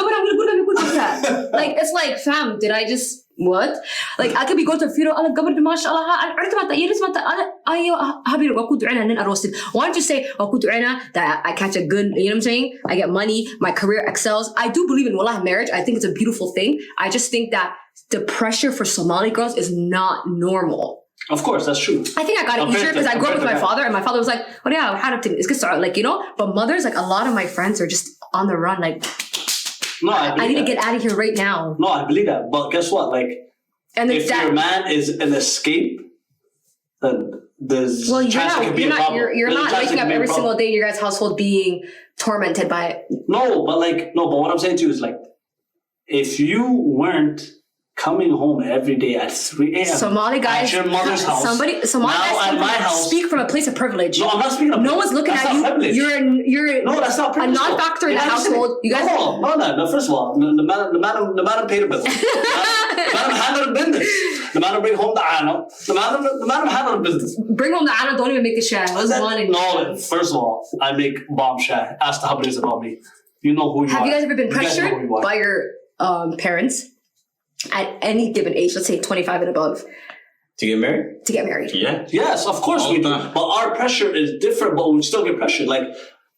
B: it's like, fam, did I just what? Like, I could be going to a funeral. Why don't you say that I catch a good, you know what I'm saying? I get money, my career excels. I do believe in wallah marriage. I think it's a beautiful thing. I just think that the pressure for Somali girls is not normal.
A: Of course, that's true.
B: I think I got it easier because I grew up with my father, and my father was like, "Oh yeah, how to it's good start." Like, you know, but mothers, like a lot of my friends are just on the run. Like,
A: no,
B: I need to get out of here right now.
A: No, I believe that. But guess what? Like, and if your man is an escape, there's
B: Well,
A: chance it could be a problem.
B: you're
A: There's a
B: not
A: chance it
B: waking
A: could
B: up
A: be a
B: every
A: problem.
B: single day in your guys' household being tormented by it.
A: No, but what I'm saying to you is like, if you weren't coming home every day at 3 a.m.
B: Somali guys,
A: at your mother's house,
B: Somali
A: now
B: guys
A: at my house,
B: speak from a place of privilege.
A: no, I'm not speaking of
B: No one's looking
A: that's
B: at
A: not
B: you.
A: privilege.
B: You're
A: No, that's not
B: a
A: privilege.
B: non-factor in the
A: You're not listening.
B: household. You guys,
A: No. First of all, the man paid a bill. The man handled business. The man bring home the ano. The man handled business.
B: bring home the honor. Don't even make the share.
A: No, first of all, I make bomb shy. Ask the Habris about me. You know who you are.
B: Have you guys ever been
A: You guys know who
B: pressured
A: you are.
B: by your parents at any given age, let's say 25 and above,
C: To get married?
B: to get married?
C: Yeah.
A: Yes, of course
C: All
A: we
C: the
A: do.
C: time.
A: But our pressure is different, but we still get pressured. Like,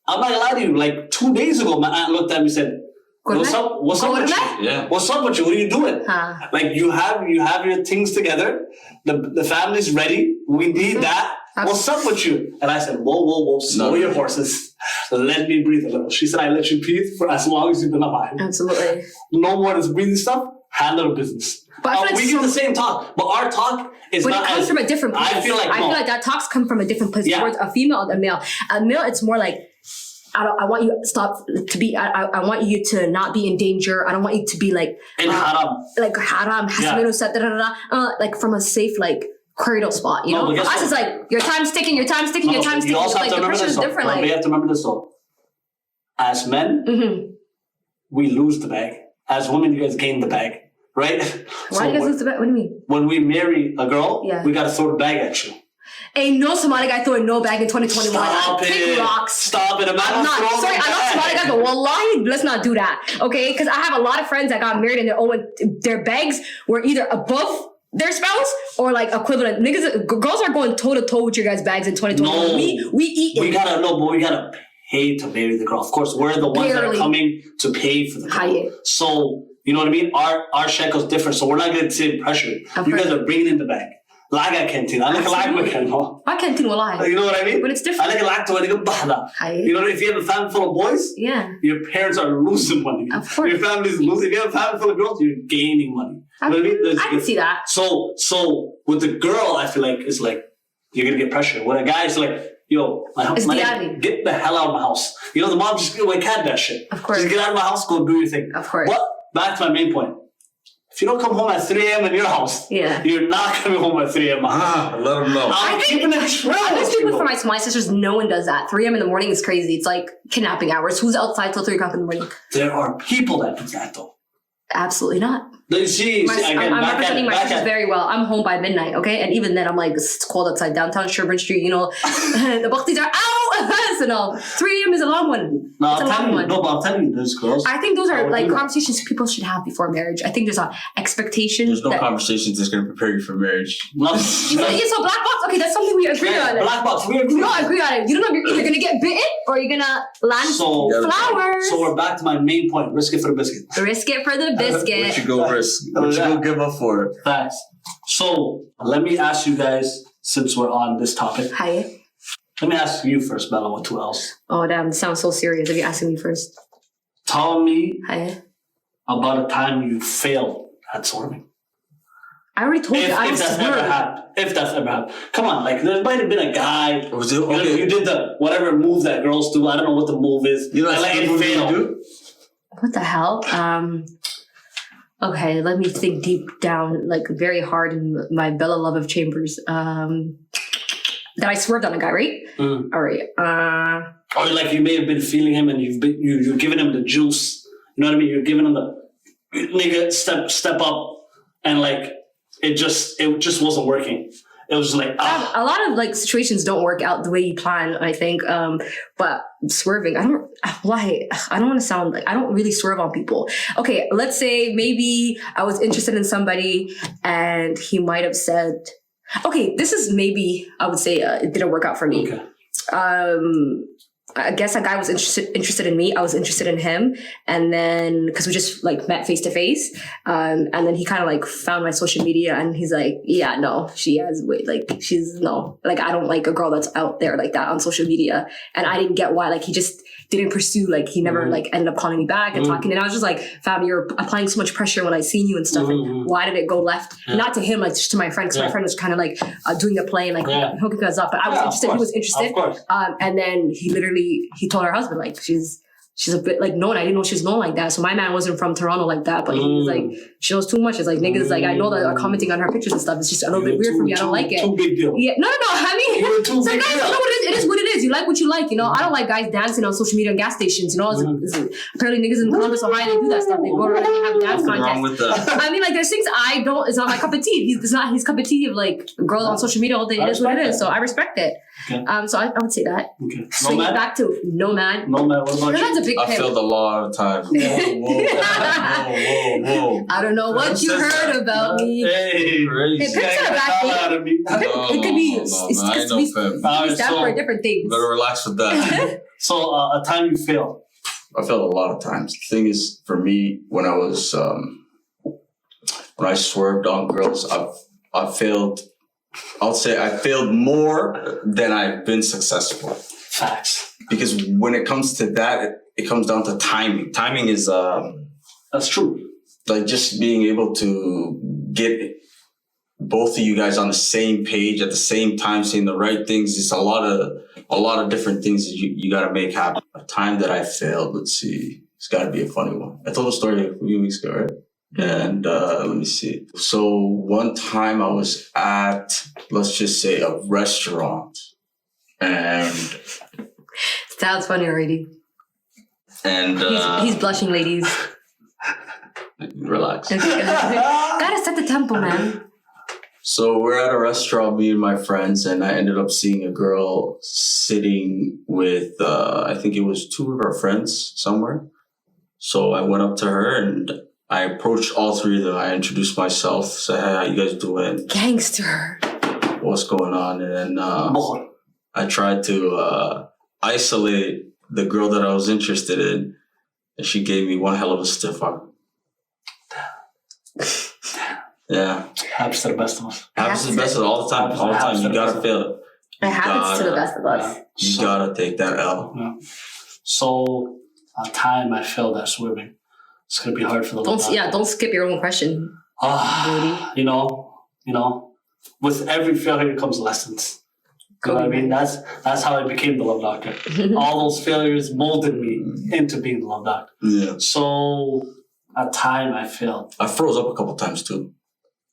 A: I'm not gonna lie to you, like 2 days ago, my aunt looked at me and said, What's up with you?
C: Yeah.
A: What's up with you? What are you doing?
B: Huh.
A: Like you have your things together. The family's ready. We need that. What's up with you? And I said, whoa, slow your horses. Let me breathe a little. She said, I let you breathe for as long as you've been alive.
B: Absolutely.
A: No more of this breathing stuff. Handle business.
B: But I feel like
A: we get the same talk, but our talk is
B: But
A: not
B: it comes
A: as,
B: from a different place.
A: I feel like
B: that talks come from a different place
A: Yeah.
B: towards a female and a male. A male, it's more like, I want you to be. I want you to not be in danger. I don't want you to be like
A: haram.
B: like haram, like from a safe like cradle spot. You
A: No,
B: know,
A: but
B: for
A: guess
B: us it's
A: what?
B: like your time's ticking. You
A: No,
B: have to
A: you
B: ticking.
A: also have
B: Like
A: to
B: the
A: remember
B: pressure
A: this
B: is
A: though.
B: different.
A: No, but you have to remember this though. As men, we lose the bag. As women, you guys gain the bag, right?
B: Why do you guys lose the bet? What do you mean?
A: When we marry a girl,
B: Yeah.
A: we gotta throw the bag at you.
B: Ain't no Somali guy throwing no bag in 2021.
A: Stop
B: Take
A: it.
B: rocks.
A: Stop it.
B: I'm not sorry. I know Somali guys, but wallahi, let's not do that, okay? Because I have a lot of friends that got married and their bags were either above their spouse or like equivalent. Girls are going toe to toe with your guys' bags in 2021.
A: No.
B: We eat it.
A: We gotta pay to marry the girl. Of course, we're the ones that are
B: Barely.
A: coming to pay for the girl.
B: Haye.
A: So you know what I mean. Our shekel's different, so we're not getting the same pressure.
B: Of
A: You guys
B: course.
A: are bringing in the bag. Laga canteen. I like a
B: Absolutely.
A: lag no.
B: I can't think wallahi.
A: You know what I mean?
B: But it's different.
A: I like a lag to when you go bahda.
B: Haye.
A: You know, if you have a family full of boys,
B: Yeah.
A: your parents are losing money.
B: Of course.
A: Your family's losing. If you have a family full of girls, you're gaining money. You know what I mean?
B: I can see that.
A: So with the girl, I feel like it's like you're gonna get pressure. When a guy is like, yo,
B: It's
A: my
B: diary.
A: get the hell out of my house. You know, the mom just can't that shit.
B: Of course.
A: Just get out of my house, go do your thing.
B: Of course.
A: But back to my main point. If you don't come home at 3 a.m. in your house,
B: Yeah.
A: you're not coming home at 3 a.m. in my house.
C: Let them know.
A: I'm keeping it real.
B: I'm
A: with
B: speaking
A: you.
B: for my sisters. No one does that. 3 a.m. in the morning is crazy. It's like kidnapping hours. Who's outside till 3 o'clock in the morning?
A: There are people that do that though.
B: Absolutely not.
A: Do you see? Again,
B: I'm
A: back
B: representing my sisters
A: at
B: very well. I'm home by midnight, okay? And even then, I'm like, it's cold outside downtown Sherburne Street, you know. The Bakhtis are out! So no, 3 a.m. is a long one.
A: No,
B: It's a
A: I'm
B: long
A: telling you,
B: one.
A: no, but I'm telling you, there's girls.
B: I think those
A: I
B: are
A: would
B: like
A: do that.
B: conversations people should have before marriage. I think there's a expectation.
C: There's no
B: that,
C: conversations that's going to prepare you for marriage.
A: Nothing.
B: Yeah, so black box, okay, that's something we agree on.
A: Black box, we agree.
B: We don't agree on it. You don't know if you're either going to get bitten or you're going to land
A: So-
B: flowers.
A: So we're back to my main point. Risk it for the biscuit.
B: Risk it for the
C: What
B: biscuit.
C: you go risk? What you go give up for?
A: Facts. So let me ask you guys, since we're on this topic,
B: Hi.
A: let me ask you first, Bella, what to else?
B: Oh, damn, this sounds so serious if you're asking me first.
A: Tell me
B: Hi.
A: about a time you failed at swerving.
B: I already told you, I
A: If that's ever
B: swerved.
A: happened. If that's ever happened. Come on, like there might have been a guy.
C: Was it
A: You, know,
C: okay?
A: you did the whatever move that girls do. I don't know what the move is.
C: You know
A: and
C: what
A: like it
C: you
A: failed.
C: do?
B: What the hell? Okay, let me think deep down, like very hard in my Bella Love of Chambers. That I swerved on a guy, right?
A: Mm.
B: All right.
A: Or like you may have been feeling him and you've given him the juice. You know what I mean? You're giving him the nigga step up, and like it just wasn't working. It was like
B: A lot of like situations don't work out the way you plan, I think. But swerving, I don't want to sound like I don't really swerve on people. Okay, let's say maybe I was interested in somebody and he might have said, okay, this is maybe I would say it didn't work out for me.
A: okay.
B: I guess that guy was interested in me. I was interested in him. And then, because we just like met face to face. And then he kind of like found my social media and he's like, yeah, no, she has weight. Like, like, I don't like a girl that's out there like that on social media. And I didn't get why. Like, he just didn't pursue. Like, he never like ended up calling me back and talking. And I was just like, fam, you're applying so much pressure when I seen you and stuff. And why did it go left? Not to him, like just to my friend. Because my friend was kind of like doing the play and like hooking us up. But I was interested. He was interested. And then he told her husband, like, she's a bit like known. I didn't know she was known like that. So my man wasn't from Toronto like that, but he was like, she knows too much. It's like niggas like I know that are commenting on her pictures and stuff. It's just a little bit weird for me. I don't like it.
D: Too big deal.
B: Yeah, no. I mean, so guys, you know what it is. It is what it is. You like what you like. You know, I don't like guys dancing on social media and gas stations. You know, apparently niggas in Columbus, Ohio, they do that stuff. They go around and have dance contests.
C: Wrong with that?
B: I mean, like there's things I don't. It's not my cup of tea. It's not his cup of tea of like girls on social media all day. It is what it is. So I respect it.
D: Okay.
B: So I would say that.
D: Okay.
B: Swing it back to Nomad.
D: Nomad, what about
B: Nomad's
D: you?
B: a big
C: I
B: pimp.
C: failed a lot of times. Whoa.
B: I don't know what you heard about me.
D: Hey,
B: Hey, pimps are a bad thing.
D: out of me.
B: It could be.
C: I know, fam.
B: We stand for different things.
C: Better relax with that.
D: So, a time you failed.
C: I failed a lot of times. The thing is, for me, when I was when I swerved on girls, I failed. I'll say I failed more than I've been successful.
D: Facts.
C: Because when it comes to that, it comes down to timing. Timing is
D: That's true.
C: like just being able to get both of you guys on the same page at the same time, saying the right things. It's a lot of different things that you got to make happen. A time that I failed. Let's see. It's got to be a funny one. I told a story a few weeks ago, right? And let me see. So one time I was at, let's just say, a restaurant, and
B: Sounds funny already.
C: And
B: he's blushing, ladies.
C: Relax.
B: Gotta set the tempo, man.
C: So we're at a restaurant, me and my friends, and I ended up seeing a girl sitting with, I think it was two of our friends somewhere. So I went up to her and I approached all three of them. I introduced myself, said, hey, how you guys doing?
B: Gangster.
C: What's going on? And then I tried to isolate the girl that I was interested in, and she gave me one hell of a stiff arm. Yeah.
D: Happens to the best of us.
C: Happens to the best of us all the time. All the time. You gotta feel it.
B: It happens to the best of us.
C: You gotta take that L.
D: Yeah. So, a time I failed at swerving. It's gonna be hard for the
B: Don't skip your own question.
D: You know, with every failure comes lessons. You know what I mean? That's how I became the love doctor. All those failures molded me into being the love doctor.
C: Yeah.
D: So, a time I failed.
C: I froze up a couple times too.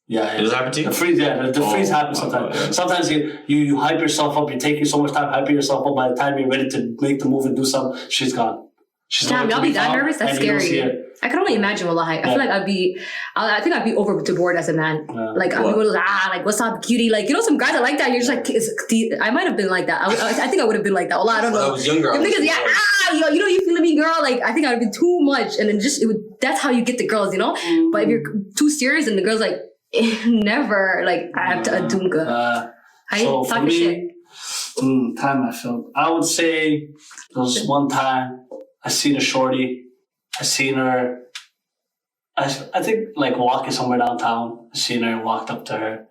D: Yeah.
C: Does that happen to you?
D: The freeze happens sometimes.
C: Yeah.
D: Sometimes you hype yourself up. You're taking so much time hyping yourself up. By the time you're ready to make the move and do something, she's gone.
B: Damn, y'all be that nervous? That's scary. I can only imagine, wallahi. I feel like I think I'd be over the board as a man.
D: Yeah.
B: Like, I'd be like, what's up, cutie? Like, you know, some guys are like that. You're just like, I might have been like that. I think I would have been like that. Wallah, I don't know.
C: When I was younger.
B: You know, you feeling me, girl? Like, I think I would have been too much. And then that's how you get the girls, you know? But if you're too serious and the girl's like, never, like, I have to adunga.
D: So for me, time I failed. I would say there was one time I seen a shorty. I seen her, I think like walking somewhere downtown. I seen her and walked up to her.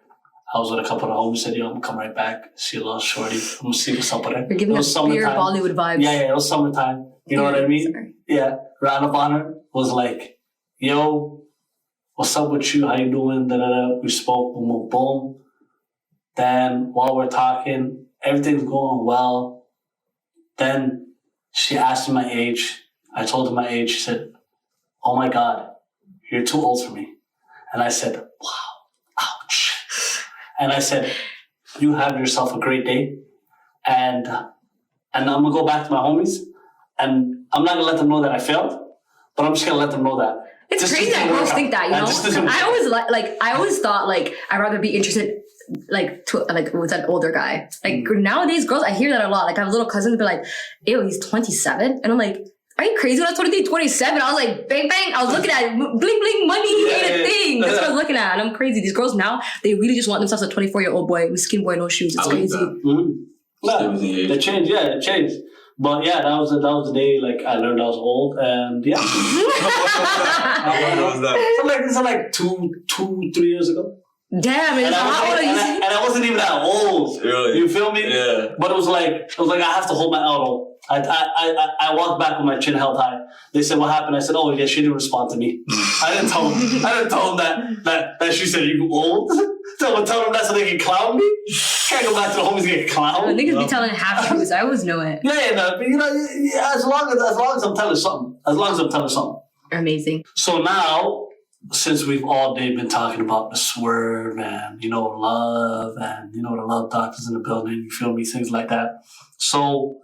D: I was with a couple of homies, said, yo, I'm gonna come right back. See a little shorty. I'm gonna see what's up with her.
B: You're giving us weird Bollywood vibes.
D: Yeah, it was summertime. You know what I mean?
B: Sorry.
D: Yeah. Ran up on her, was like, yo, what's up with you? How you doing? Da-da-da. We spoke, boom, boom, boom. Then while we're talking, everything's going well. Then she asked me my age. I told her my age. She said, oh my God, you're too old for me. And I said, wow, ouch. And I said, you have yourself a great day. And I'm going to go back to my homies. And I'm not going to let them know that I failed, but I'm just going to let them know that.
B: It's crazy that girls think that, you know? I always thought, like, I'd rather be interested, like, with an older guy. Like, nowadays, girls, I hear that a lot. Like, I have little cousins be like, ew, he's 27. And I'm like, are you crazy? When I was 23, 27, I was like, bang, bang. I was looking at bling, bling, money ain't a thing. That's what I was looking at. And I'm crazy. These girls now, they really just want themselves a 24-year-old boy with skin boy, no shoes. It's crazy.
D: Yeah, they changed. But yeah, that was the day like I learned I was old, and yeah.
C: How was that?
D: So like 3 years ago.
B: Damn, it's how old are you?
D: And I wasn't even that old.
C: Really?
D: You feel me?
C: Yeah.
D: But it was like I have to hold my elbow. I walked back with my chin held high. They said, "What happened?" I said, "Oh yeah, she didn't respond to me." I didn't tell them that she said you old. So I'm telling them that so they can clown me. Can't go back to the homies and get clowned.
B: Niggas be telling half truths. I always know it.
D: Yeah, but as long as I'm telling something.
B: Amazing.
D: So now, since we've all day been talking about the swerve and, love and, the love doctors in the building, you feel me, things like that. So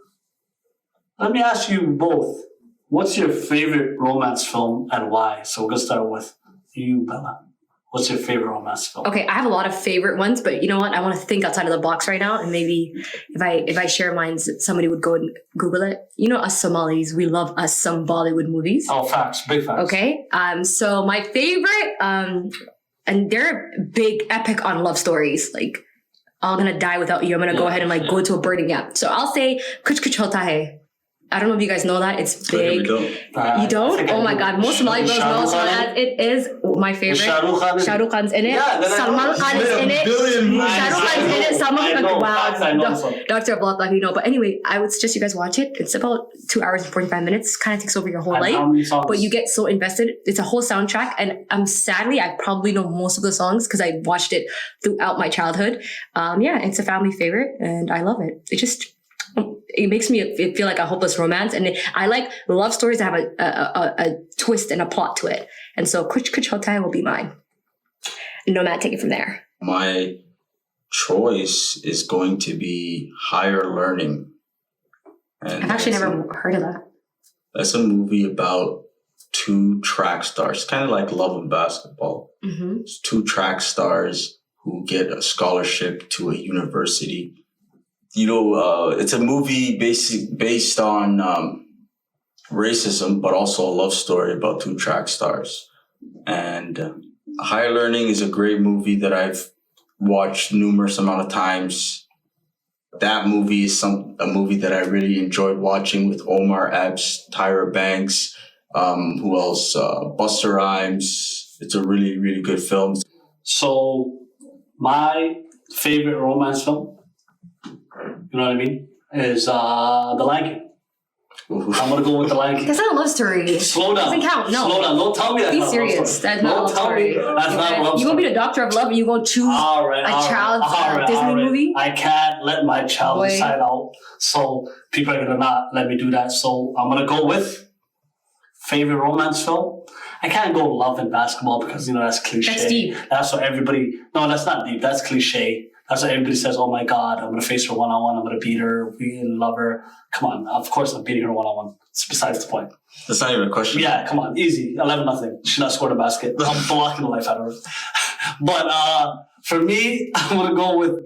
D: let me ask you both, what's your favorite romance film and why? So we're going to start with you, Bella. What's your favorite romance film?
B: Okay, I have a lot of favorite ones, but you know what? I want to think outside of the box right now, and maybe if I share mine, somebody would go and Google it. You know, us Somalis, we love us some Bollywood movies.
D: Oh, facts, big facts.
B: Okay, so my favorite, and they're big, epic on love stories. Like, I'm gonna die without you. I'm gonna go ahead and go to a burning app. So I'll say Kuch Kuch Hota Hai. I don't know if you guys know that. It's big. You don't? Oh my God. Most Somali girls know. So it is my favorite. Shah Rukh Khan's in it. Salman Khan is in it. Shah Rukh Khan's in it. Salman Khan. Wow. Dr. Block, you know. But anyway, I would suggest you guys watch it. It's about 2 hours and 45 minutes. Kind of takes over your whole life. But you get so invested. It's a whole soundtrack. And sadly, I probably know most of the songs because I watched it throughout my childhood. Yeah, it's a family favorite and I love it. It makes me feel like a hopeless romance, and I like love stories that have a twist and a plot to it. And so, Kuch Kuch Hota Hai will be mine. Nomad, take it from there.
C: My choice is going to be Higher Learning. And
B: I've actually never heard of that.
C: That's a movie about 2 track stars, kind of like Love and Basketball.
B: Mm-hmm.
C: It's 2 track stars who get a scholarship to a university. It's a movie based on racism, but also a love story about 2 track stars. And Higher Learning is a great movie that I've watched numerous amount of times. That movie is a movie that I really enjoyed watching with Omar Epps, Tyra Banks, who else? Busta Rhymes. It's a really, really good film.
D: So my favorite romance film, you know what I mean, is The Lion King. I'm going to go with The Lion King.
B: That's not a love story.
D: Slow down.
B: Doesn't count. No.
D: Slow down. Don't tell me that's
B: Be
D: not
B: serious.
D: a love story.
B: That's not a love story.
D: Don't tell me that's not a love story.
B: You're going to be the doctor of love and you're going to choose a child's Disney movie?
D: I can't let my child decide out. So people are going to not let me do that. So I'm going to go with favorite romance film. I can't go Love and Basketball because, that's cliche.
B: That's deep.
D: That's what everybody... No, that's not deep. That's cliche. That's what everybody says, oh my God, I'm going to face her one-on-one. I'm going to beat her. We love her. Come on. Of course I'm beating her one-on-one. It's besides the point.
C: That's not even a question.
D: Yeah, come on. Easy. 11-0. She's not scored a basket. I'm blocking the life out of her. But for me, I'm going to go with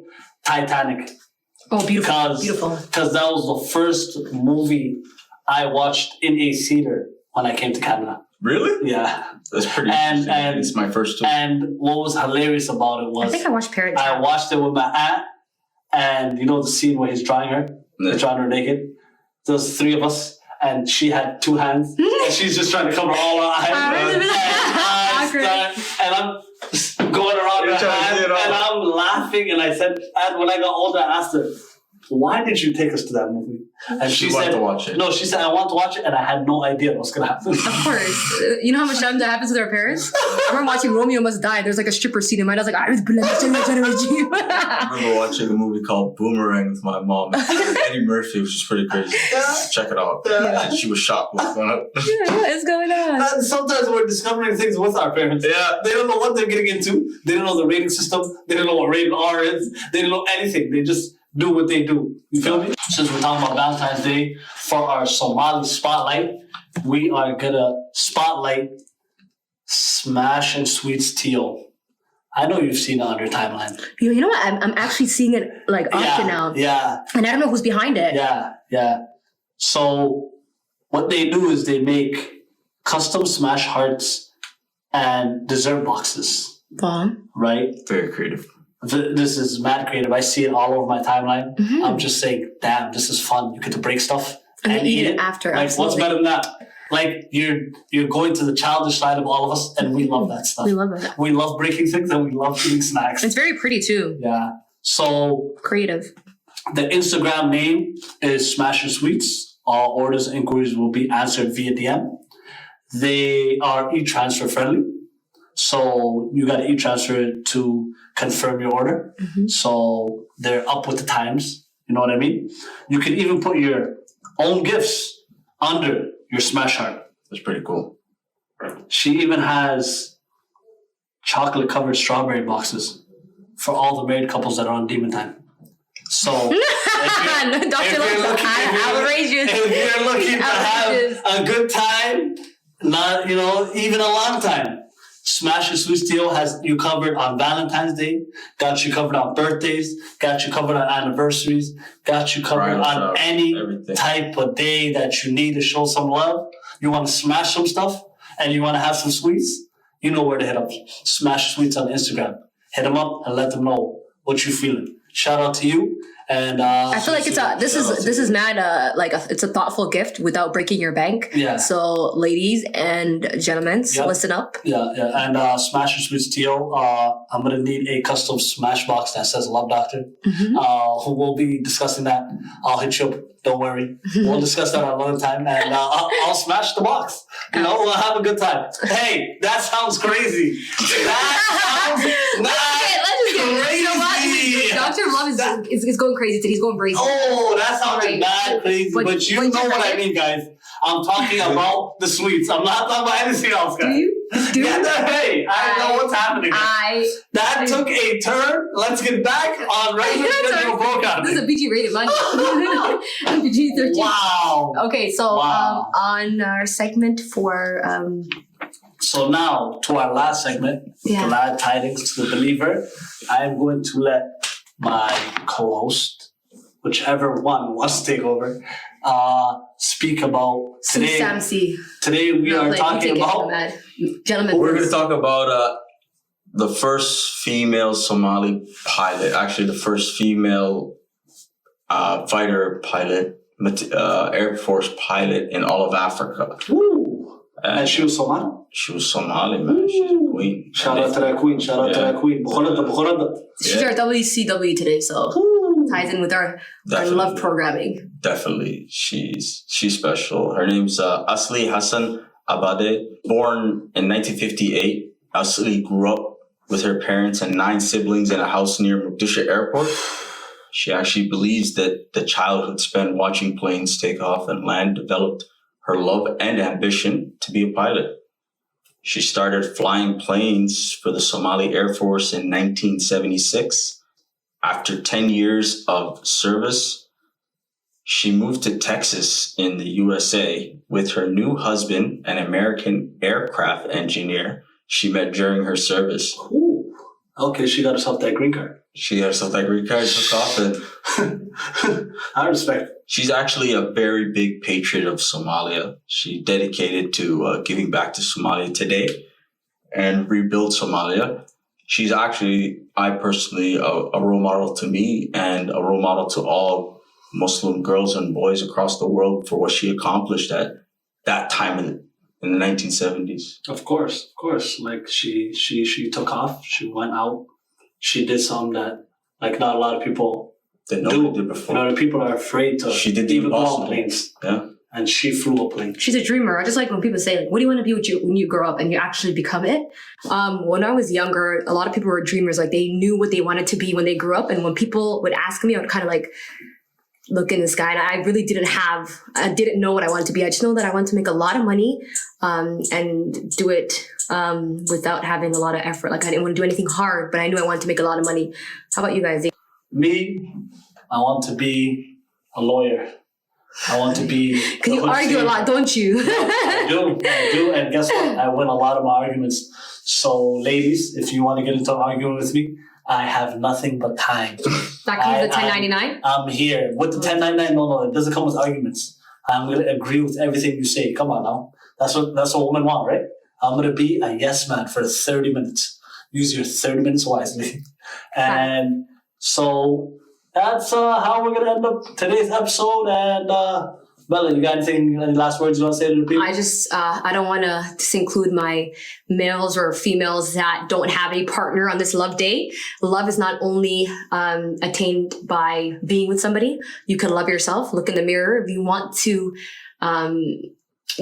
D: Titanic.
B: Oh, beautiful. Beautiful.
D: Because that was the first movie I watched in a theater when I came to Canada.
C: Really?
D: Yeah.
C: That's pretty interesting. And it's my first one.
D: And what was hilarious about it was...
B: I think I watched Parent Trap.
D: I watched it with my aunt, and the scene where he's drawing her?
C: Yeah.
D: He's drawing her naked. There's 3 of us, and she had 2 hands, and she's just trying to cover all her eyes. And I'm just going around her hands, and I'm laughing, and I said, and when I got older, I asked her, why did you take us to that movie? And she
C: wanted
D: said,
C: to watch it.
D: No, she said, I want to watch it, and I had no idea what was going to happen.
B: Of course. You know how much times that happens with our parents? I remember watching Romeo Must Die. There's like a stripper scene in mine. I was like, I
C: remember watching a movie called Boomerang with my mom. Eddie Murphy, which is pretty crazy. Check it out. And she was shocked. What's going on?
B: Yeah, what is going on?
D: Sometimes we're discovering things with our parents. Yeah. They don't know what they're getting into. They don't know the rating system. They don't know what rated R is. They don't know anything. They just do what they do. You feel me? Since we're talking about Valentine's Day, for our Somali spotlight, we are gonna spotlight Smash and Sweet's Teal. I know you've seen it on your timeline.
B: You know what? I'm actually seeing it often now.
D: Yeah.
B: And I don't know who's behind it.
D: Yeah. So what they do is they make custom Smash hearts and dessert boxes.
B: Bomb.
D: Right?
C: Very creative.
D: This is mad creative. I see it all over my timeline.
B: Mm-hmm.
D: I'm just saying, damn, this is fun. You get to break stuff.
B: And eat it after.
D: Like,
B: Absolutely.
D: what's better than that? Like, you're going to the childish side of all of us, and we love that stuff.
B: We love it.
D: We love breaking things, and we love eating snacks.
B: It's very pretty too.
D: Yeah. So
B: Creative.
D: the Instagram name is Smash Your Sweets. All orders and inquiries will be answered via DM. They are e-transfer friendly. So you got to e-transfer it to confirm your order.
B: Mm-hmm.
D: So they're up with the times. You know what I mean? You can even put your own gifts under your Smash Heart.
C: That's pretty cool.
D: She even has chocolate-covered strawberry boxes for all the married couples that are on Demon Time. So,
B: Dr. Outrageous.
D: If you're looking to have a good time, not, even a long time, Smash Your Sweets deal has you covered on Valentine's Day, got you covered on birthdays, got you covered on anniversaries, got you covered on any type of day that you need to show some love. You want to smash some stuff and you want to have some sweets, you know where to hit up. Smash Your Sweets on Instagram. Hit them up and let them know what you're feeling. Shout out to you. And
B: I feel like this is mad it's a thoughtful gift without breaking your bank.
D: Yeah.
B: So ladies and gentlemen, listen up.
D: Yeah. And Smash Your Sweets deal. I'm gonna need a custom smash box that says Love Doctor.
B: Mm-hmm.
D: Who will be discussing that. I'll hit you up. Don't worry. We'll discuss that another time, and I'll smash the box. We'll have a good time. Hey, that sounds crazy. That sounds crazy.
B: You know what? Dr. Love is going crazy today. He's going crazy.
D: Oh, that sounds mad crazy. But you know what I mean, guys. I'm talking about the sweets. I'm not talking about anything else, guys.
B: Do you?
D: Hey, I know what's happening. That took a turn. Let's get back on regular schedule program.
B: This is a PG rated money. PG-13.
D: Wow.
B: Okay, so on our segment for
D: So now to our last segment, Glad Tidings to the Believer. I am going to let my co-host, whichever one wants to take over, speak about today. Today we are talking about.
B: Gentlemen,
C: we're going to talk about the first female Somali pilot. Actually, the first female fighter pilot, Air Force pilot in all of Africa.
D: Woo! And she was Somali?
C: She was Somali, man. She's a queen.
D: Shout out to that queen.
B: She's our WCW today, so ties in with our love programming.
C: Definitely. She's special. Her name's Asli Hassan Abade. Born in 1958, Asli grew up with her parents and 9 siblings in a house near Mogadishu Airport. She actually believes that the childhood spent watching planes take off and land developed her love and ambition to be a pilot. She started flying planes for the Somali Air Force in 1976. After 10 years of service, she moved to Texas in the USA with her new husband, an American aircraft engineer she met during her service.
D: Ooh. Okay, she got herself that green card.
C: Took off, and
D: I respect it.
C: She's actually a very big patriot of Somalia. She dedicated to giving back to Somalia today and rebuild Somalia. She's actually, I personally, a role model to me and a role model to all Muslim girls and boys across the world for what she accomplished at that time in the 1970s.
D: Of course. Like she took off. She went out. She did something that not a lot of people
C: did before.
D: People are afraid to even go on planes.
C: Yeah.
D: And she flew a plane.
B: She's a dreamer. I just like when people say, what do you want to be when you grow up and you actually become it? When I was younger, a lot of people were dreamers. Like they knew what they wanted to be when they grew up. And when people would ask me, I would kind of look in the sky, and I really didn't know what I wanted to be. I just know that I want to make a lot of money and do it without having a lot of effort. Like I didn't want to do anything hard, but I knew I wanted to make a lot of money. How about you guys?
D: Me, I want to be a lawyer. I want to be...
B: Because you argue a lot, don't you?
D: I do. And guess what? I win a lot of my arguments. So ladies, if you want to get into an argument with me, I have nothing but time.
B: That comes with 1099?
D: I'm here. With the 1099, no, it doesn't come with arguments. I'm going to agree with everything you say. Come on now. That's what women want, right? I'm going to be a yes man for 30 minutes. Use your 30 minutes wisely. And so that's how we're going to end up today's episode. And Bella, you got anything? Any last words you want to say to the people?
B: I just, I don't want to disinclude my males or females that don't have a partner on this love day. Love is not only attained by being with somebody. You can love yourself. Look in the mirror. If you want to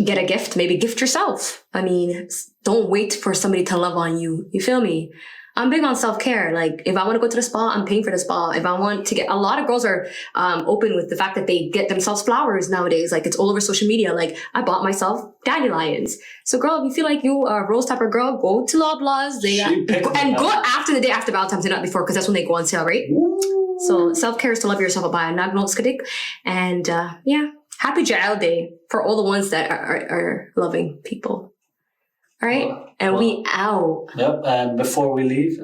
B: get a gift, maybe gift yourself. I mean, don't wait for somebody to love on you. You feel me? I'm big on self-care. Like, if I want to go to the spa, I'm paying for the spa. If I want to get, a lot of girls are open with the fact that they get themselves flowers nowadays. Like, it's all over social media. Like, I bought myself dandelions. So, girl, if you feel like you are a rose type of girl, go to Loblaws. And go after the day after Valentine's Day, not before, because that's when they go on sale, right? Ooh. So, self-care is to love yourself. And yeah, happy Jail Day for all the ones that are loving people. All right, and we out.
D: Yep, and before we leave,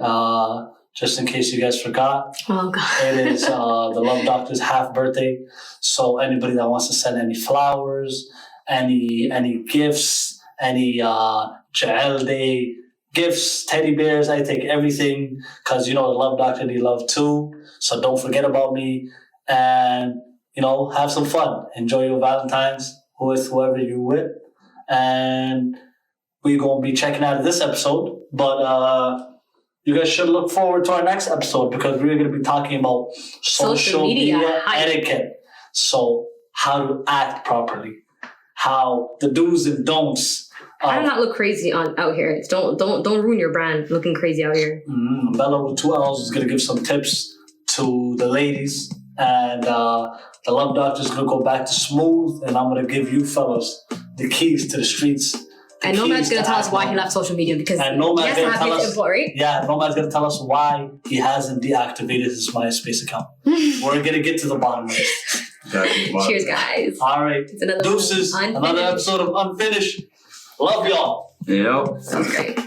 D: just in case you guys forgot, it is the Love Doctor's half birthday. So anybody that wants to send any flowers, any gifts, any Jael Day gifts, teddy bears, I take everything, because the Love Doctor need love too. So don't forget about me, and have some fun. Enjoy your Valentine's with whoever you with, and we're going to be checking out of this episode, but you guys should look forward to our next episode, because we're going to be talking about social media etiquette. So how to act properly, how the do's and don'ts.
B: How to not look crazy out here. Don't ruin your brand looking crazy out here.
D: Bella with 2 L's is going to give some tips to the ladies, and the Love Doctor is going to go back to smooth, and I'm going to give you fellas the keys to the streets.
B: And Nomad's going to tell us why he left social media, because
D: Nomad's going to tell us
B: input, right?
D: Yeah, Nomad's going to tell us why he hasn't deactivated his MySpace account. We're going to get to the bottom of it.
B: Cheers, guys.
D: All right. Deuces. Another episode of Unfinished. Love y'all.
C: Yep.
B: Sounds great.